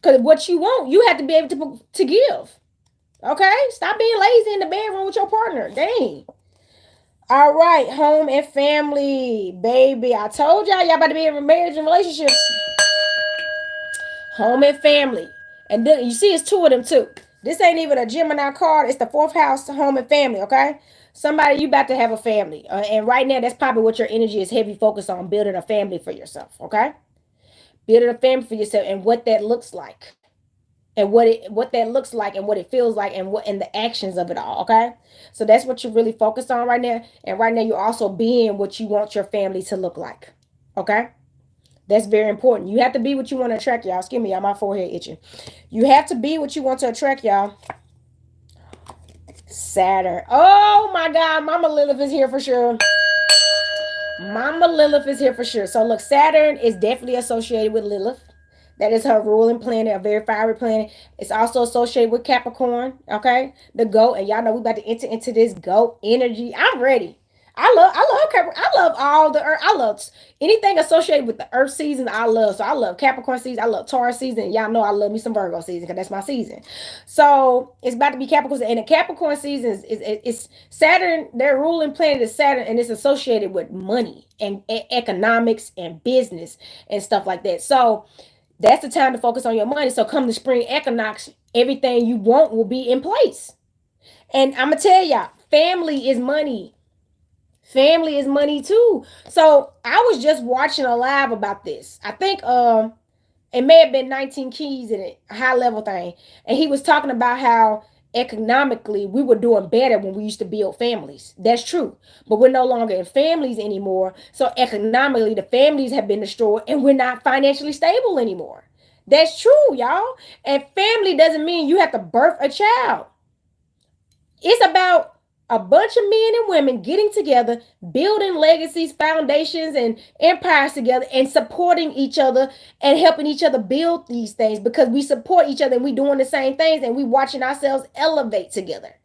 Because what you want, you have to be able to give. Okay? Stop being lazy in the bedroom with your partner. Dang. All right, home and family, baby. I told y'all about to be in marriage and relationships. Home and family. And then you see it's two of them too. This ain't even a Gemini card. It's the fourth house, home and family, okay? Somebody, you about to have a family. And right now, that's probably what your energy is heavy focused on, building a family for yourself, okay? Building a family for yourself and what that looks like. And what that looks like and what it feels like and the actions of it all, okay? So that's what you're really focused on right now. And right now you're also being what you want your family to look like. Okay? That's very important. You have to be what you want to attract, y'all. Excuse me, y'all. My forehead itching. You have to be what you want to attract, y'all. Saturn. Oh my God. Mama Lilith is here for sure. Mama Lilith is here for sure. So look, Saturn is definitely associated with Lilith. That is her ruling planet, a very fiery planet. It's also associated with Capricorn, okay? The goat, and y'all know we about to enter into this goat energy. I'm ready. I love Capricorn. I love all the earth. I love anything associated with the earth season. I love. So I love Capricorn season. I love Taurus season. Y'all know I love me some Virgo season because that's my season. So it's about to be Capricorn, and the Capricorn season is Saturn. Their ruling planet is Saturn, and it's associated with money and economics and business and stuff like that. So that's the time to focus on your money. So come the spring equinox, everything you want will be in place. And I'm gonna tell y'all, family is money. Family is money too. So I was just watching a live about this. I think it may have been 19 Keys in it, a high level thing. And he was talking about how economically we were doing better when we used to build families. That's true. But we're no longer in families anymore. So economically, the families have been destroyed and we're not financially stable anymore. That's true, y'all. And family doesn't mean you have to birth a child. It's about a bunch of men and women getting together, building legacies, foundations, and empires together, and supporting each other and helping each other build these things because we support each other and we doing the same things and we watching ourselves elevate together.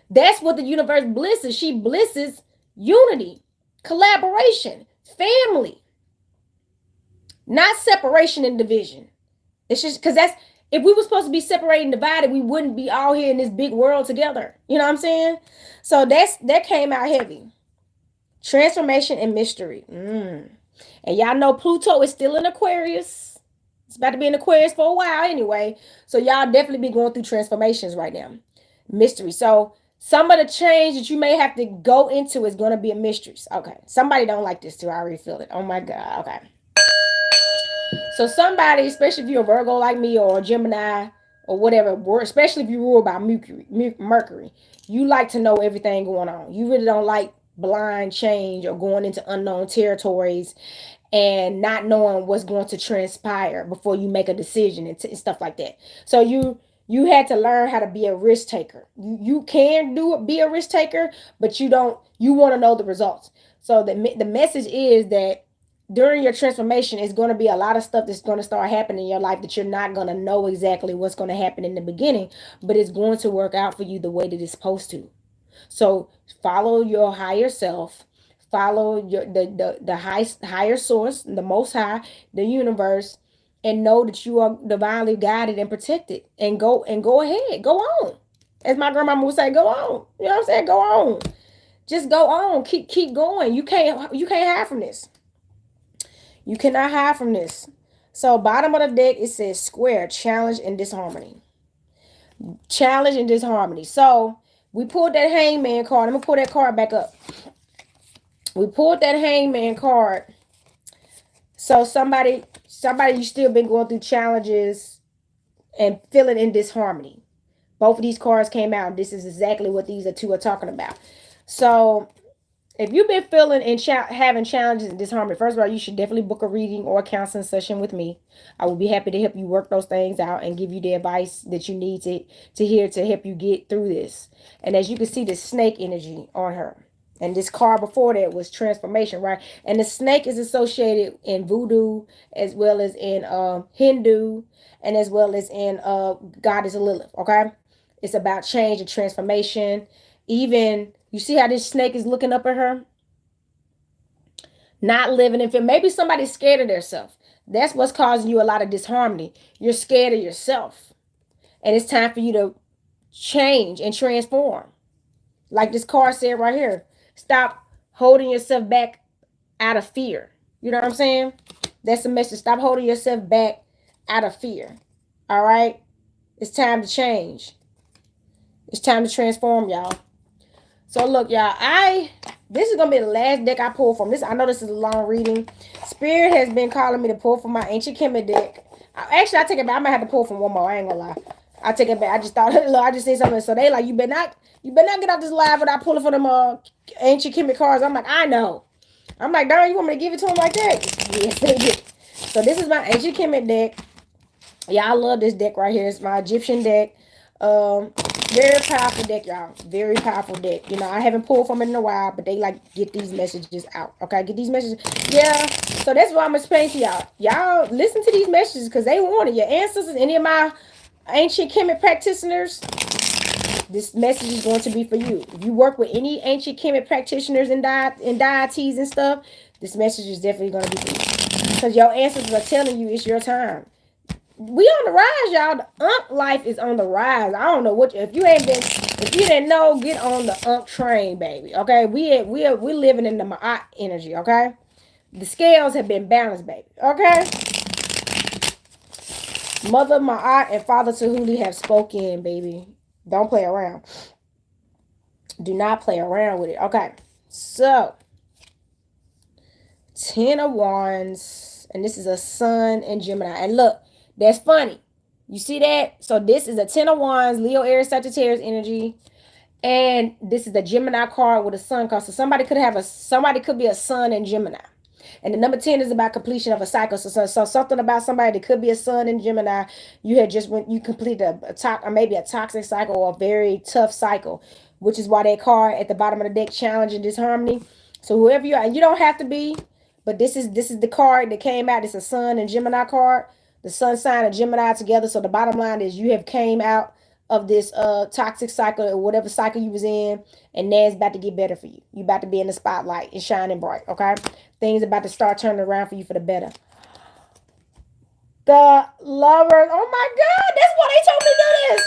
That's what the universe blisses. She blisses unity, collaboration, family, not separation and division. It's just because that's if we were supposed to be separated and divided, we wouldn't be all here in this big world together. You know what I'm saying? So that came out heavy. Transformation and mystery. And y'all know Pluto is still in Aquarius. It's about to be in Aquarius for a while anyway. So y'all definitely be going through transformations right now. Mystery. So some of the change that you may have to go into is going to be a mystery. Okay. Somebody don't like this too. I already feel it. Oh my God. Okay. So somebody, especially if you're a Virgo like me or a Gemini or whatever, especially if you're ruled by Mercury, you like to know everything going on. You really don't like blind change or going into unknown territories and not knowing what's going to transpire before you make a decision and stuff like that. So you had to learn how to be a risk taker. You can be a risk taker, but you want to know the results. So the message is that during your transformation, it's going to be a lot of stuff that's going to start happening in your life that you're not going to know exactly what's going to happen in the beginning, but it's going to work out for you the way that it's supposed to. So follow your higher self, follow the higher source, the most high, the universe, and know that you are divinely guided and protected. And go ahead, go on. As my grandmama would say, go on. You know what I'm saying? Go on. Just go on. Keep going. You can't hide from this. You cannot hide from this. So bottom of the deck, it says square, challenge and disharmony. Challenge and disharmony. So we pulled that hangman card. I'm going to pull that card back up. We pulled that hangman card. So somebody you still been going through challenges and feeling in disharmony. Both of these cards came out. This is exactly what these two are talking about. So if you've been feeling and having challenges and disharmony, first of all, you should definitely book a reading or a counseling session with me. I will be happy to help you work those things out and give you the advice that you need to hear to help you get through this. And as you can see, the snake energy on her. And this card before that was transformation, right? And the snake is associated in voodoo as well as in Hindu and as well as in goddess Lilith, okay? It's about change and transformation. Even, you see how this snake is looking up at her? Not living in fear. Maybe somebody's scared of themselves. That's what's causing you a lot of disharmony. You're scared of yourself. And it's time for you to change and transform. Like this card said right here. Stop holding yourself back out of fear. You know what I'm saying? That's the message. Stop holding yourself back out of fear. All right? It's time to change. It's time to transform, y'all. So look, y'all, this is gonna be the last deck I pull from. I know this is a long reading. Spirit has been calling me to pull from my Ancient Chime deck. Actually, I take it back. I might have to pull from one more. I ain't gonna lie. I take it back. I just thought, look, I just seen something. So they like, you better not get out this live without pulling for them Ancient Chime cards. I'm like, I know. I'm like, darn, you want me to give it to him like that? Yes, they did. So this is my Ancient Chime deck. Yeah, I love this deck right here. It's my Egyptian deck. Very powerful deck, y'all. Very powerful deck. You know, I haven't pulled from it in a while, but they like get these messages out. Okay, get these messages. Yeah. So that's what I'm explaining to y'all. Y'all listen to these messages because they wanted your ancestors. Any of my ancient Kemet practitioners, this message is going to be for you. If you work with any ancient Kemet practitioners and deities and stuff, this message is definitely going to be for you because your ancestors are telling you it's your time. We on the rise, y'all. The Unk life is on the rise. I don't know what if you didn't know, get on the Unk train, baby. Okay, we living in the Ma'at energy. Okay, the scales have been balanced, baby. Okay, Mother Ma'at and Father Tahuli have spoken, baby. Don't play around. Do not play around with it. Okay, so 10 of Wands, and this is a Sun and Gemini. And look. That's funny. You see that? So this is a 10 of Wands, Leo, Aries, Sagittarius energy. And this is the Gemini card with a Sun card. So somebody could be a Sun in Gemini. And the number 10 is about completion of a cycle. So something about somebody that could be a Sun in Gemini. You had just when you complete maybe a toxic cycle or a very tough cycle, which is why that card at the bottom of the deck, challenge and disharmony. So whoever you are, and you don't have to be, but this is the card that came out. It's a Sun and Gemini card. The Sun sign and Gemini together. So the bottom line is you have came out of this toxic cycle or whatever cycle you was in, and now it's about to get better for you. You about to be in the spotlight and shining bright. Okay, things about to start turning around for you for the better. The Lovers. Oh my God, that's why they told me to do this.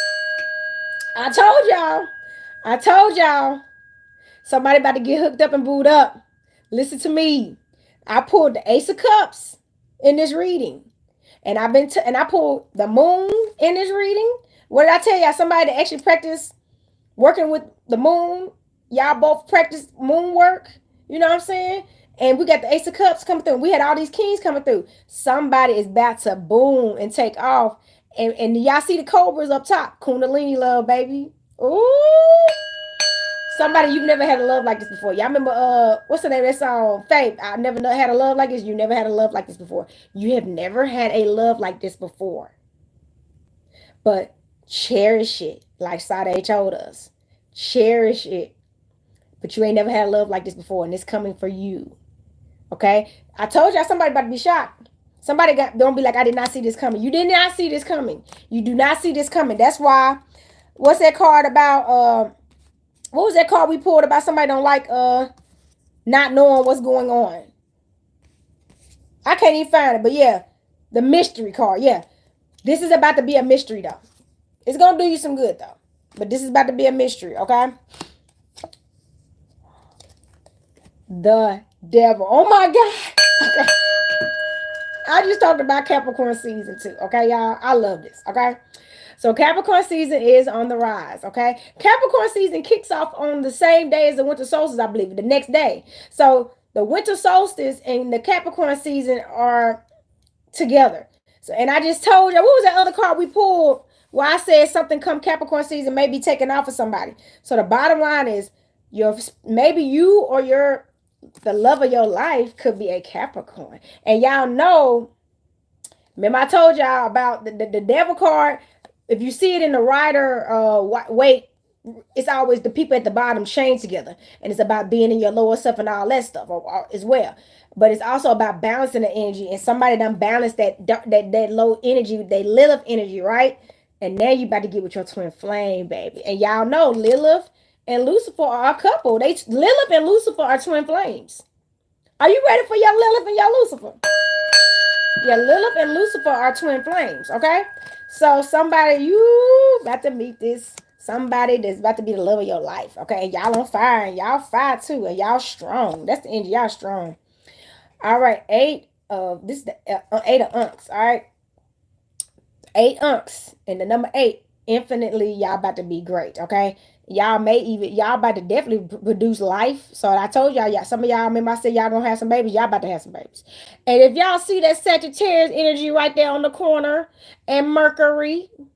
I told y'all. Somebody about to get hooked up and booed up. Listen to me. I pulled the Ace of Cups in this reading. And I pulled the Moon in this reading. What did I tell y'all? Somebody that actually practice working with the Moon. Y'all both practice moon work. You know what I'm saying? And we got the Ace of Cups coming through. We had all these kings coming through. Somebody is about to boom and take off. And y'all see the Cobras up top. Kundalini love, baby. Ooh. Somebody you've never had a love like this before. Y'all remember what's the name of that song? Faith. I never had a love like this. You never had a love like this before. You have never had a love like this before. But cherish it, like Sade told us. Cherish it. But you ain't never had a love like this before, and it's coming for you. Okay? I told y'all somebody about to be shocked. Somebody don't be like, I did not see this coming. You did not see this coming. You do not see this coming. That's why, what's that card about? What was that card we pulled about somebody don't like not knowing what's going on? I can't even find it, but yeah, the mystery card. Yeah, this is about to be a mystery though. It's gonna do you some good though, but this is about to be a mystery, okay? The Devil. Oh my God. Okay. I just talked about Capricorn season 2, okay, y'all? I love this, okay? So Capricorn season is on the rise, okay? Capricorn season kicks off on the same day as the winter solstice, I believe, the next day. So the winter solstice and the Capricorn season are together. So, and I just told you, what was that other card we pulled where I said something come Capricorn season may be taken off for somebody? So the bottom line is maybe you or the love of your life could be a Capricorn. And y'all know, remember I told y'all about the Devil card. If you see it in the rider weight, it's always the people at the bottom chained together. And it's about being in your lower self and all that stuff as well. But it's also about balancing the energy. And somebody done balanced that low energy, that Lilith energy, right? And now you about to get with your twin flame, baby. And y'all know Lilith and Lucifer are a couple. Lilith and Lucifer are twin flames. Are you ready for your Lilith and your Lucifer? Yeah, Lilith and Lucifer are twin flames, okay? So somebody, you about to meet this somebody that's about to be the love of your life, okay? And y'all on fire, and y'all fire too, and y'all strong. That's the energy, y'all strong. All right, this is the eight of unks, all right? Eight unks, and the number eight, infinitely, y'all about to be great, okay? Y'all about to definitely produce life. So I told y'all, some of y'all, remember I said y'all gonna have some babies, y'all about to have some babies. And if y'all see that Sagittarius energy right there on the corner, and Mercury, and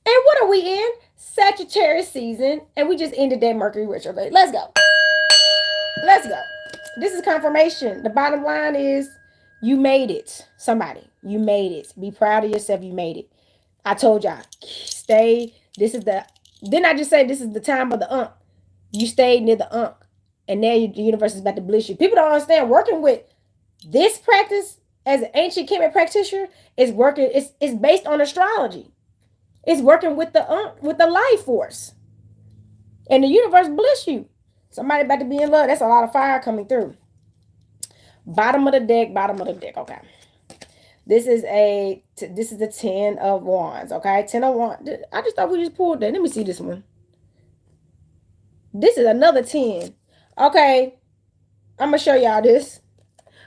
what are we in? Sagittarius season, and we just ended that Mercury retrograde. Let's go. Let's go. This is confirmation. The bottom line is you made it. Somebody, you made it. Be proud of yourself. You made it. I told y'all, stay. This is the. Didn't I just say this is the time of the unk? You stayed near the unk, and now the universe is about to bless you. People don't understand working with this practice as an ancient Kemet practitioner is working. It's based on astrology. It's working with the life force, and the universe bless you. Somebody about to be in love. That's a lot of fire coming through. Bottom of the deck. Bottom of the deck. Okay. This is the 10 of wands, okay? 10 of wands. I just thought we just pulled that. Let me see this one. This is another 10. Okay. I'm going to show y'all this.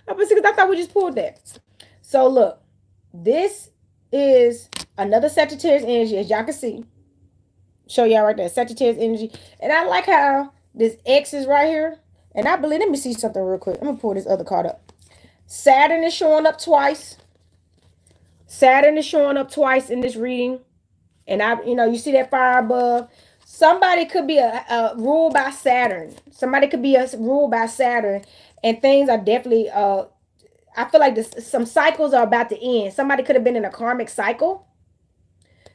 I thought we just pulled that. So look, this is another Sagittarius energy, as y'all can see. Show y'all right there, Sagittarius energy. And I like how this X is right here. And I believe, let me see something real quick. I'm going to pull this other card up. Saturn is showing up twice. Saturn is showing up twice in this reading. And you see that fire above. Somebody could be a ruled by Saturn. Somebody could be ruled by Saturn. And things are definitely, I feel like some cycles are about to end. Somebody could have been in a karmic cycle.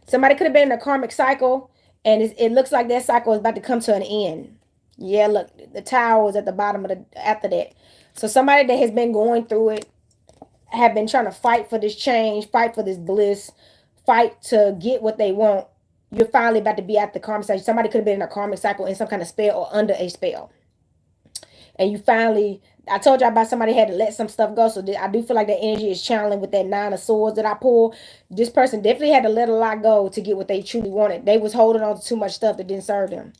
Somebody could have been in a karmic cycle. And it looks like that cycle is about to come to an end. Yeah, look, the tower was at the bottom after that. So somebody that has been going through it, have been trying to fight for this change, fight for this bliss, fight to get what they want. You're finally about to be at the karmic cycle. Somebody could have been in a karmic cycle in some kind of spell or under a spell. And you finally, I told y'all about somebody had to let some stuff go. So I do feel like that energy is channeling with that 9 of swords that I pulled. This person definitely had to let a lot go to get what they truly wanted. They was holding on to too much stuff that didn't serve them.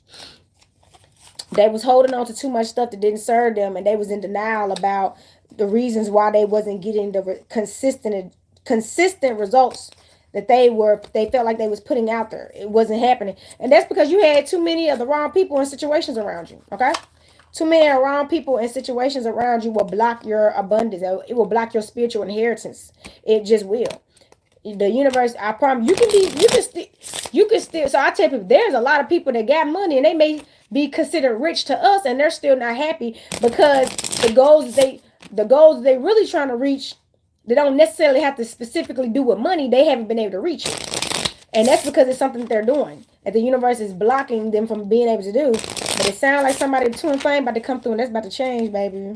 They was holding on to too much stuff that didn't serve them, and they was in denial about the reasons why they wasn't getting the consistent results that they felt like they was putting out there. It wasn't happening. And that's because you had too many of the wrong people and situations around you. Okay? Too many wrong people and situations around you will block your abundance. It will block your spiritual inheritance. It just will. The universe, I promise you can still, so I tell people there's a lot of people that got money and they may be considered rich to us and they're still not happy because the goals they really trying to reach, they don't necessarily have to specifically do with money. They haven't been able to reach it. And that's because it's something that they're doing. And the universe is blocking them from being able to do. But it sounds like somebody twin flame about to come through and that's about to change, baby.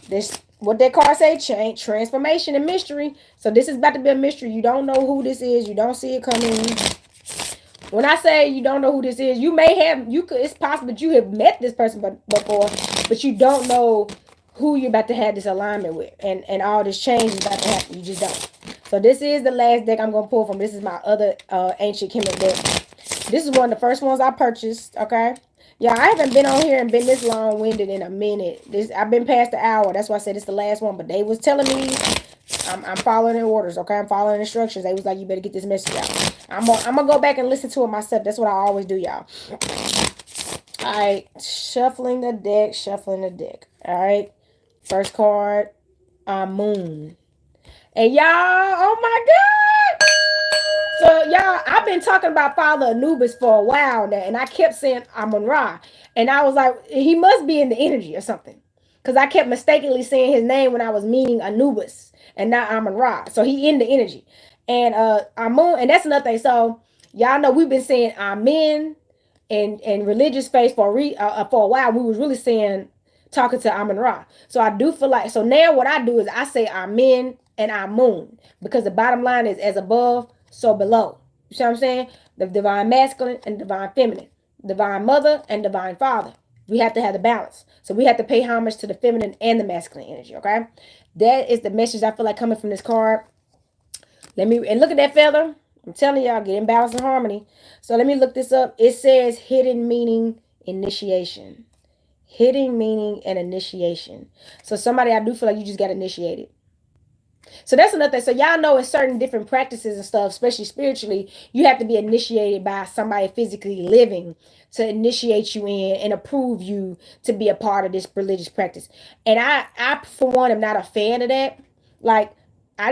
This what that card say, change, transformation, and mystery. So this is about to be a mystery. You don't know who this is. You don't see it coming. When I say you don't know who this is, it's possible that you have met this person before, but you don't know who you're about to have this alignment with. And all this change is about to happen. You just don't. So this is the last deck I'm going to pull from. This is my other ancient Kemet deck. This is one of the first ones I purchased, okay? Yeah, I haven't been on here and been this long-winded in a minute. I've been past the hour. That's why I said it's the last one. But they was telling me I'm following their orders, okay? I'm following instructions. They was like, you better get this message out. I'm gonna go back and listen to it myself. That's what I always do, y'all. All right, shuffling the deck. All right, first card, Moon. And y'all, oh my God. So y'all, I've been talking about Father Anubis for a while now, and I kept saying Amun-Ra. And I was like, he must be in the energy or something. Because I kept mistakenly saying his name when I was meaning Anubis and not Amun-Ra. So he in the energy. And Amun, and that's another thing. So y'all know we've been saying Amen and religious faith for a while. We was really saying, talking to Amun-Ra. So I do feel like, so now what I do is I say Amen and Amun. Because the bottom line is as above, so below. You see what I'm saying? The divine masculine and divine feminine. Divine mother and divine father. We have to have the balance. So we have to pay homage to the feminine and the masculine energy, okay? That is the message I feel like coming from this card. And look at that feather. I'm telling y'all, get in balance and harmony. So let me look this up. It says hidden meaning initiation. Hidden meaning and initiation. So somebody, I do feel like you just got initiated. So that's another thing. So y'all know in certain different practices and stuff, especially spiritually, you have to be initiated by somebody physically living to initiate you in and approve you to be a part of this religious practice. And I for one, am not a fan of that. Like, I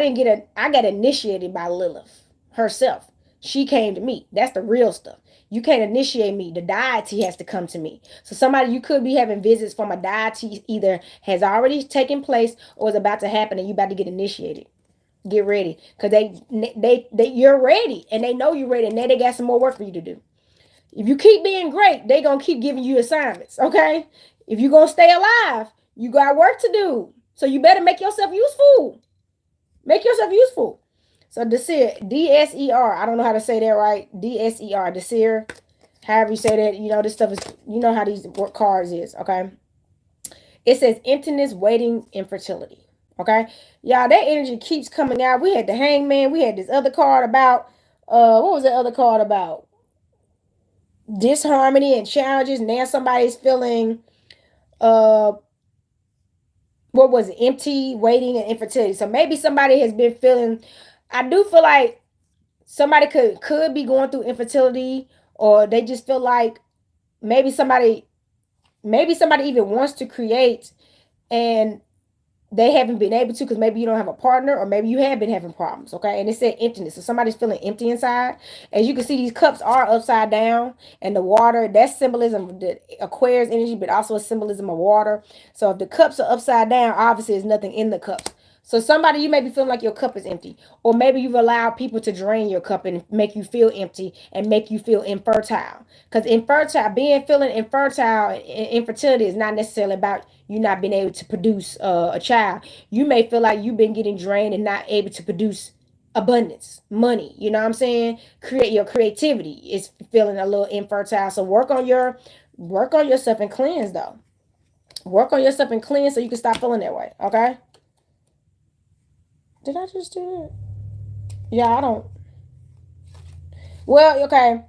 got initiated by Lilith herself. She came to me. That's the real stuff. You can't initiate me. The deity has to come to me. So somebody, you could be having visits from a deity, either has already taken place or is about to happen, and you about to get initiated. Get ready, because they you're ready, and they know you're ready, and then they got some more work for you to do. If you keep being great, they gonna keep giving you assignments. Okay, if you gonna stay alive, you got work to do. So you better make yourself useful. Make yourself useful. So Desir, D-S-E-R. I don't know how to say that right. D-S-E-R, Desir. However you say that, you know, this stuff is, you know how these cards is, okay? It says emptiness, waiting, infertility, okay? Y'all, that energy keeps coming out. We had the hangman. We had this other card about, what was that other card about? Disharmony and challenges. Now somebody's feeling, what was it? Empty, waiting, and infertility. So maybe somebody has been feeling, I do feel like somebody could be going through infertility, or they just feel like maybe somebody even wants to create and they haven't been able to, because maybe you don't have a partner, or maybe you have been having problems, okay? And it said emptiness. So somebody's feeling empty inside. As you can see, these cups are upside down, and the water, that's symbolism of the Aquarius energy, but also a symbolism of water. So if the cups are upside down, obviously there's nothing in the cups. So somebody, you may be feeling like your cup is empty, or maybe you've allowed people to drain your cup and make you feel empty and make you feel infertile. Because feeling infertile and infertility is not necessarily about you not being able to produce a child. You may feel like you've been getting drained and not able to produce abundance, money. You know what I'm saying? Create your creativity is feeling a little infertile. So work on yourself and cleanse though. Work on yourself and cleanse so you can stop feeling that way. Okay. Did I just do that? Yeah, I don't. Well, okay.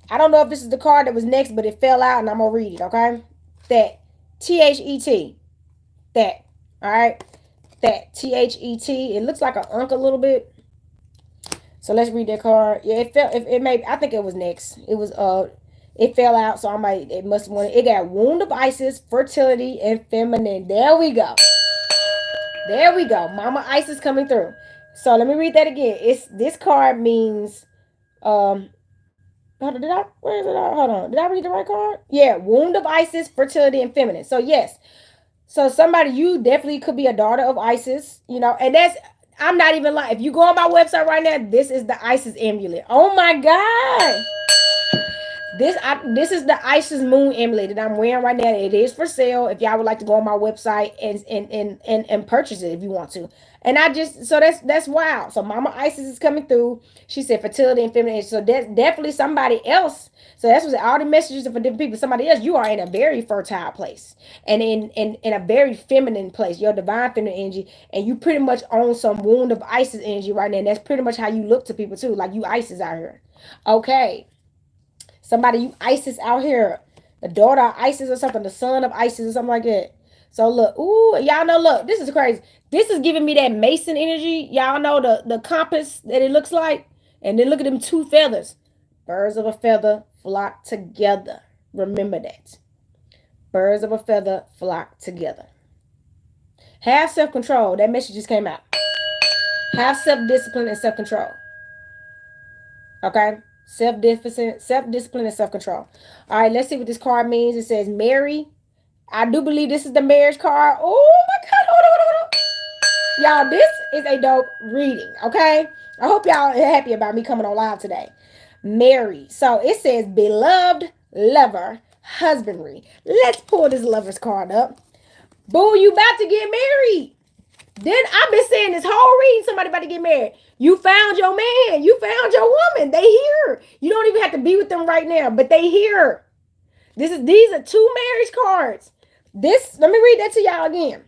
I don't know if this is the card that was next, but it fell out and I'm going to read it, okay? That. T-H-E-T. That. All right? That. T-H-E-T. It looks like an unk a little bit. So let's read that card. Yeah, I think it was next. It fell out, so it must have won. It got wound of Isis, fertility, and feminine. There we go. There we go. Mama Isis coming through. So let me read that again. This card means where is it? Hold on. Did I read the right card? Yeah, wound of Isis, fertility, and feminine. So yes. So somebody, you definitely could be a daughter of Isis, you know, and I'm not even lying. If you go on my website right now, this is the Isis amulet. Oh my God. This is the Isis moon amulet that I'm wearing right now. It is for sale. If y'all would like to go on my website and purchase it if you want to. And that's wild. So Mama Isis is coming through. She said fertility and femininity. So that's definitely somebody else. So that's what all the messages are for different people. Somebody else, you are in a very fertile place and in a very feminine place. Your divine feminine energy, and you pretty much own some wound of Isis energy right now. And that's pretty much how you look to people too. Like you Isis out here. Okay. Somebody, you Isis out here, the daughter of Isis or something, the son of Isis or something like that. So look, ooh, y'all know, look, this is crazy. This is giving me that Mason energy. Y'all know the compass that it looks like. And then look at them two feathers. Birds of a feather flock together. Remember that. Birds of a feather flock together. Have self-control. That message just came out. Have self-discipline and self-control. Okay? Self-discipline and self-control. All right, let's see what this card means. It says marry. I do believe this is the marriage card. Oh my God, hold on. Y'all, this is a dope reading, okay? I hope y'all are happy about me coming on live today. Marry. So it says beloved lover, husbandry. Let's pull this lover's card up. Boo, you about to get married. Then I've been saying this whole reading, somebody about to get married. You found your man. You found your woman. They here. You don't even have to be with them right now, but they here. These are two marriage cards. Let me read that to y'all again.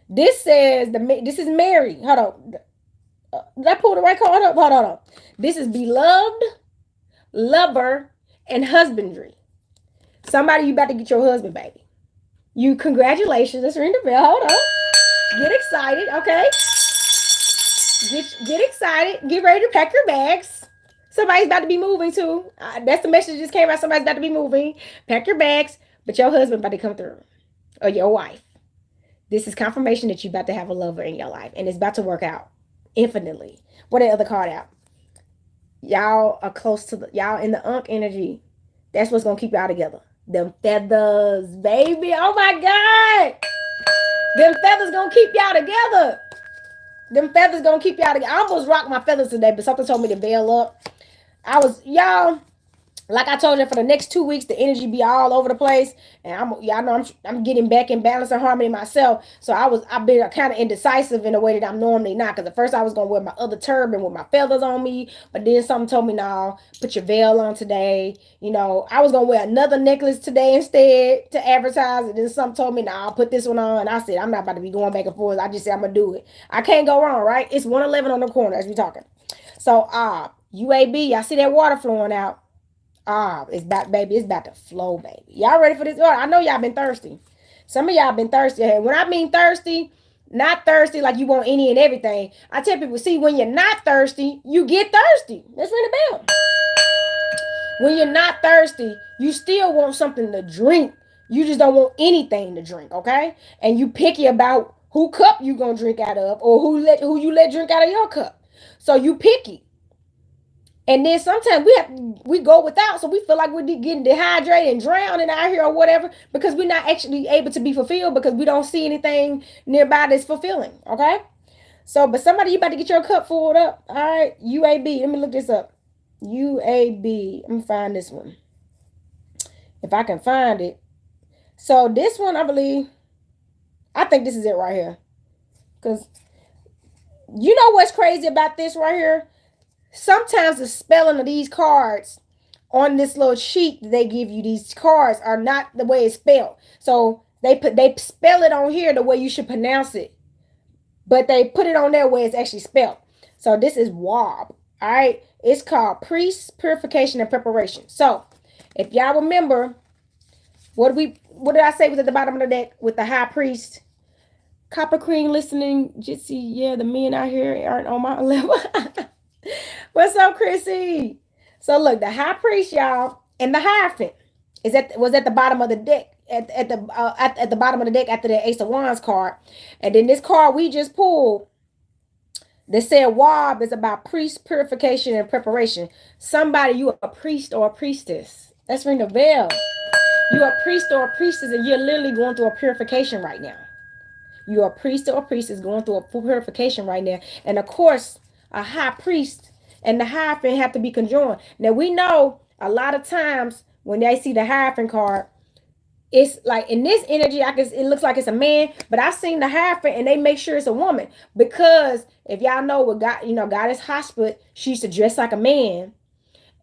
This says this is Mary. Hold on. Did I pull the right card up? Hold on. This is beloved, lover, and husbandry. Somebody, you about to get your husband, baby. You, congratulations. Let's ring the bell. Hold on. Get excited, okay? Get excited. Get ready to pack your bags. Somebody's about to be moving too. That's the message that just came out. Somebody's about to be moving. Pack your bags, but your husband about to come through, or your wife. This is confirmation that you're about to have a lover in your life, and it's about to work out infinitely. What the other card out? Y'all are close to y'all in the unk energy. That's what's gonna keep y'all together. Them feathers, baby. Oh my God. Them feathers gonna keep y'all together. Them feathers gonna keep y'all together. I almost rocked my feathers today, but something told me to bail up. Y'all, like I told you, for the next 2 weeks, the energy be all over the place, and y'all know I'm getting back in balance and harmony myself. So I've been kind of indecisive in a way that I'm normally not. Because at first I was gonna wear my other turban with my feathers on me, but then something told me, no, put your veil on today. I was gonna wear another necklace today instead to advertise, and then something told me, no, put this one on. And I said, I'm not about to be going back and forth. I just said I'm gonna do it. I can't go wrong, right? It's 111 on the corner as we talking. So UAB, y'all see that water flowing out. It's about, baby, it's about to flow, baby. Y'all ready for this? I know y'all been thirsty. Some of y'all been thirsty. When I mean thirsty, not thirsty like you want any and everything. I tell people, see, when you're not thirsty, you get thirsty. Let's ring the bell. When you're not thirsty, you still want something to drink. You just don't want anything to drink, okay? And you picky about who cup you gonna drink out of, or who you let drink out of your cup. So you picky. And then sometimes we go without, so we feel like we're getting dehydrated and drowning out here or whatever, because we're not actually able to be fulfilled because we don't see anything nearby that's fulfilling. Okay, so but somebody, you about to get your cup filled up. All right, UAB. Let me look this up. UAB. Let me find this one if I can find it. So this one, I think this is it right here, because you know what's crazy about this right here. Sometimes the spelling of these cards on this little sheet that they give you, these cards are not the way it's spelled. So they spell it on here the way you should pronounce it, but they put it on there where it's actually spelled. So this is WAB. All right, it's called Priest Purification and Preparation. So if y'all remember, what did I say was at the bottom of the deck with the high priest? Copper Cream listening, Jitsi. Yeah, the men out here aren't on my level. What's up, Chrissy? So look, the high priest, y'all, and the Hierophant was at the bottom of the deck, at the bottom of the deck after the Ace of Wands card. And then this card we just pulled, they said Wab is about priest purification and preparation. Somebody, you are a priest or a priestess. Let's ring the bell. You're a priest or a priestess, and you're literally going through a purification right now. You're a priest or a priestess going through a purification right now. And of course, a high priest and the Hierophant have to be conjoined. Now, we know a lot of times when they see the Hierophant card, it's like in this energy, it looks like it's a man, but I've seen the Hierophant and they make sure it's a woman, because if y'all know what Goddess Hospital, she used to dress like a man,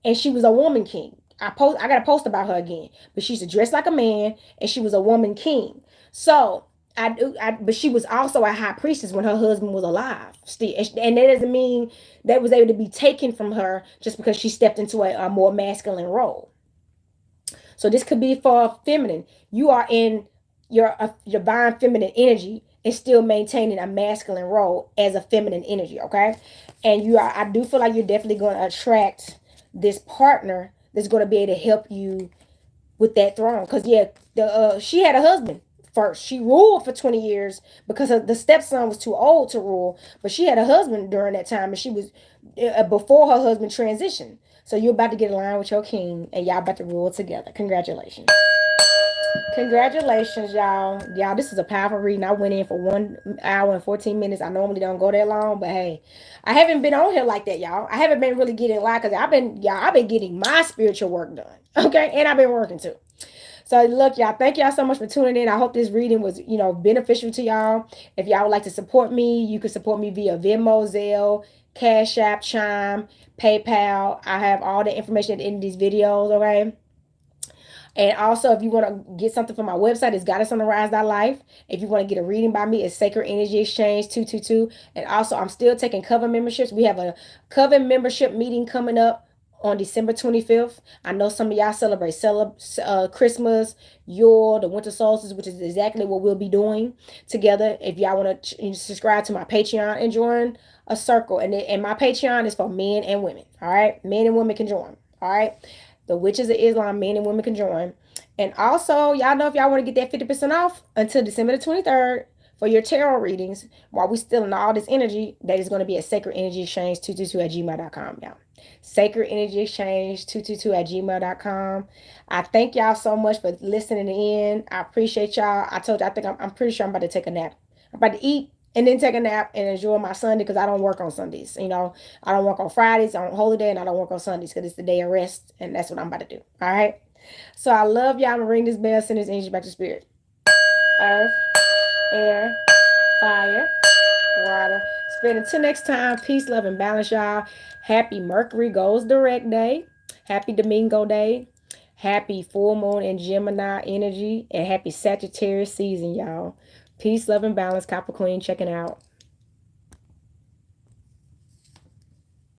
and she was a woman king. I got to post about her again, but she used to dress like a man and she was a woman king. So but she was also a high priestess when her husband was alive still, and that doesn't mean that was able to be taken from her just because she stepped into a more masculine role. So this could be for feminine. You are in your divine feminine energy and still maintaining a masculine role as a feminine energy, okay? And I do feel like you're definitely going to attract this partner that's going to be able to help you with that throne. Because she had a husband first. She ruled for 20 years because the stepson was too old to rule, but she had a husband during that time, and she was before her husband transitioned. So you're about to get aligned with your king, and y'all about to rule together. Congratulations. Congratulations, y'all. Y'all, this is a powerful reading. I went in for 1 hour and 14 minutes. I normally don't go that long, but hey, I haven't been on here like that, y'all. I haven't been really getting live because I've been getting my spiritual work done. Okay, and I've been working too. So look, y'all, thank y'all so much for tuning in. I hope this reading was, beneficial to y'all. If y'all would like to support me, you can support me via Venmo, Zelle, Cash App, Chime, PayPal. I have all the information at the end of these videos, okay? And also, if you want to get something from my website, it's goddessontherise.life. If you want to get a reading by me, it's Sacred Energy Exchange 222. And also, I'm still taking coven memberships. We have a coven membership meeting coming up on December 25th. I know some of y'all celebrate Christmas, Yule, the winter solstice, which is exactly what we'll be doing together. If y'all want to subscribe to my Patreon and join a circle, and my Patreon is for men and women. All right, men and women can join. All right, the Witches of Islam, men and women can join. And also, y'all know if y'all want to get that 50% off until December the 23rd for your tarot readings, while we still in all this energy, that is going to be at Sacred Energy Exchange 222 at gmail.com, y'all. Sacred Energy Exchange 222 at gmail.com. I thank y'all so much for listening in. I appreciate y'all. I told you, I'm pretty sure I'm about to take a nap. I'm about to eat and then take a nap and enjoy my Sunday because I don't work on Sundays. You know, I don't work on Fridays on holy day, and I don't work on Sundays because it's the day of rest, and that's what I'm about to do. All right. So I love y'all. I'm gonna ring this bell, send this energy back to spirit. Earth, air, fire, water. Spirit. Until next time, peace, love, and balance, y'all. Happy Mercury goes direct day. Happy Domingo day. Happy full moon in Gemini energy, and happy Sagittarius season, y'all. Peace, love, and balance. Copper Queen checking out.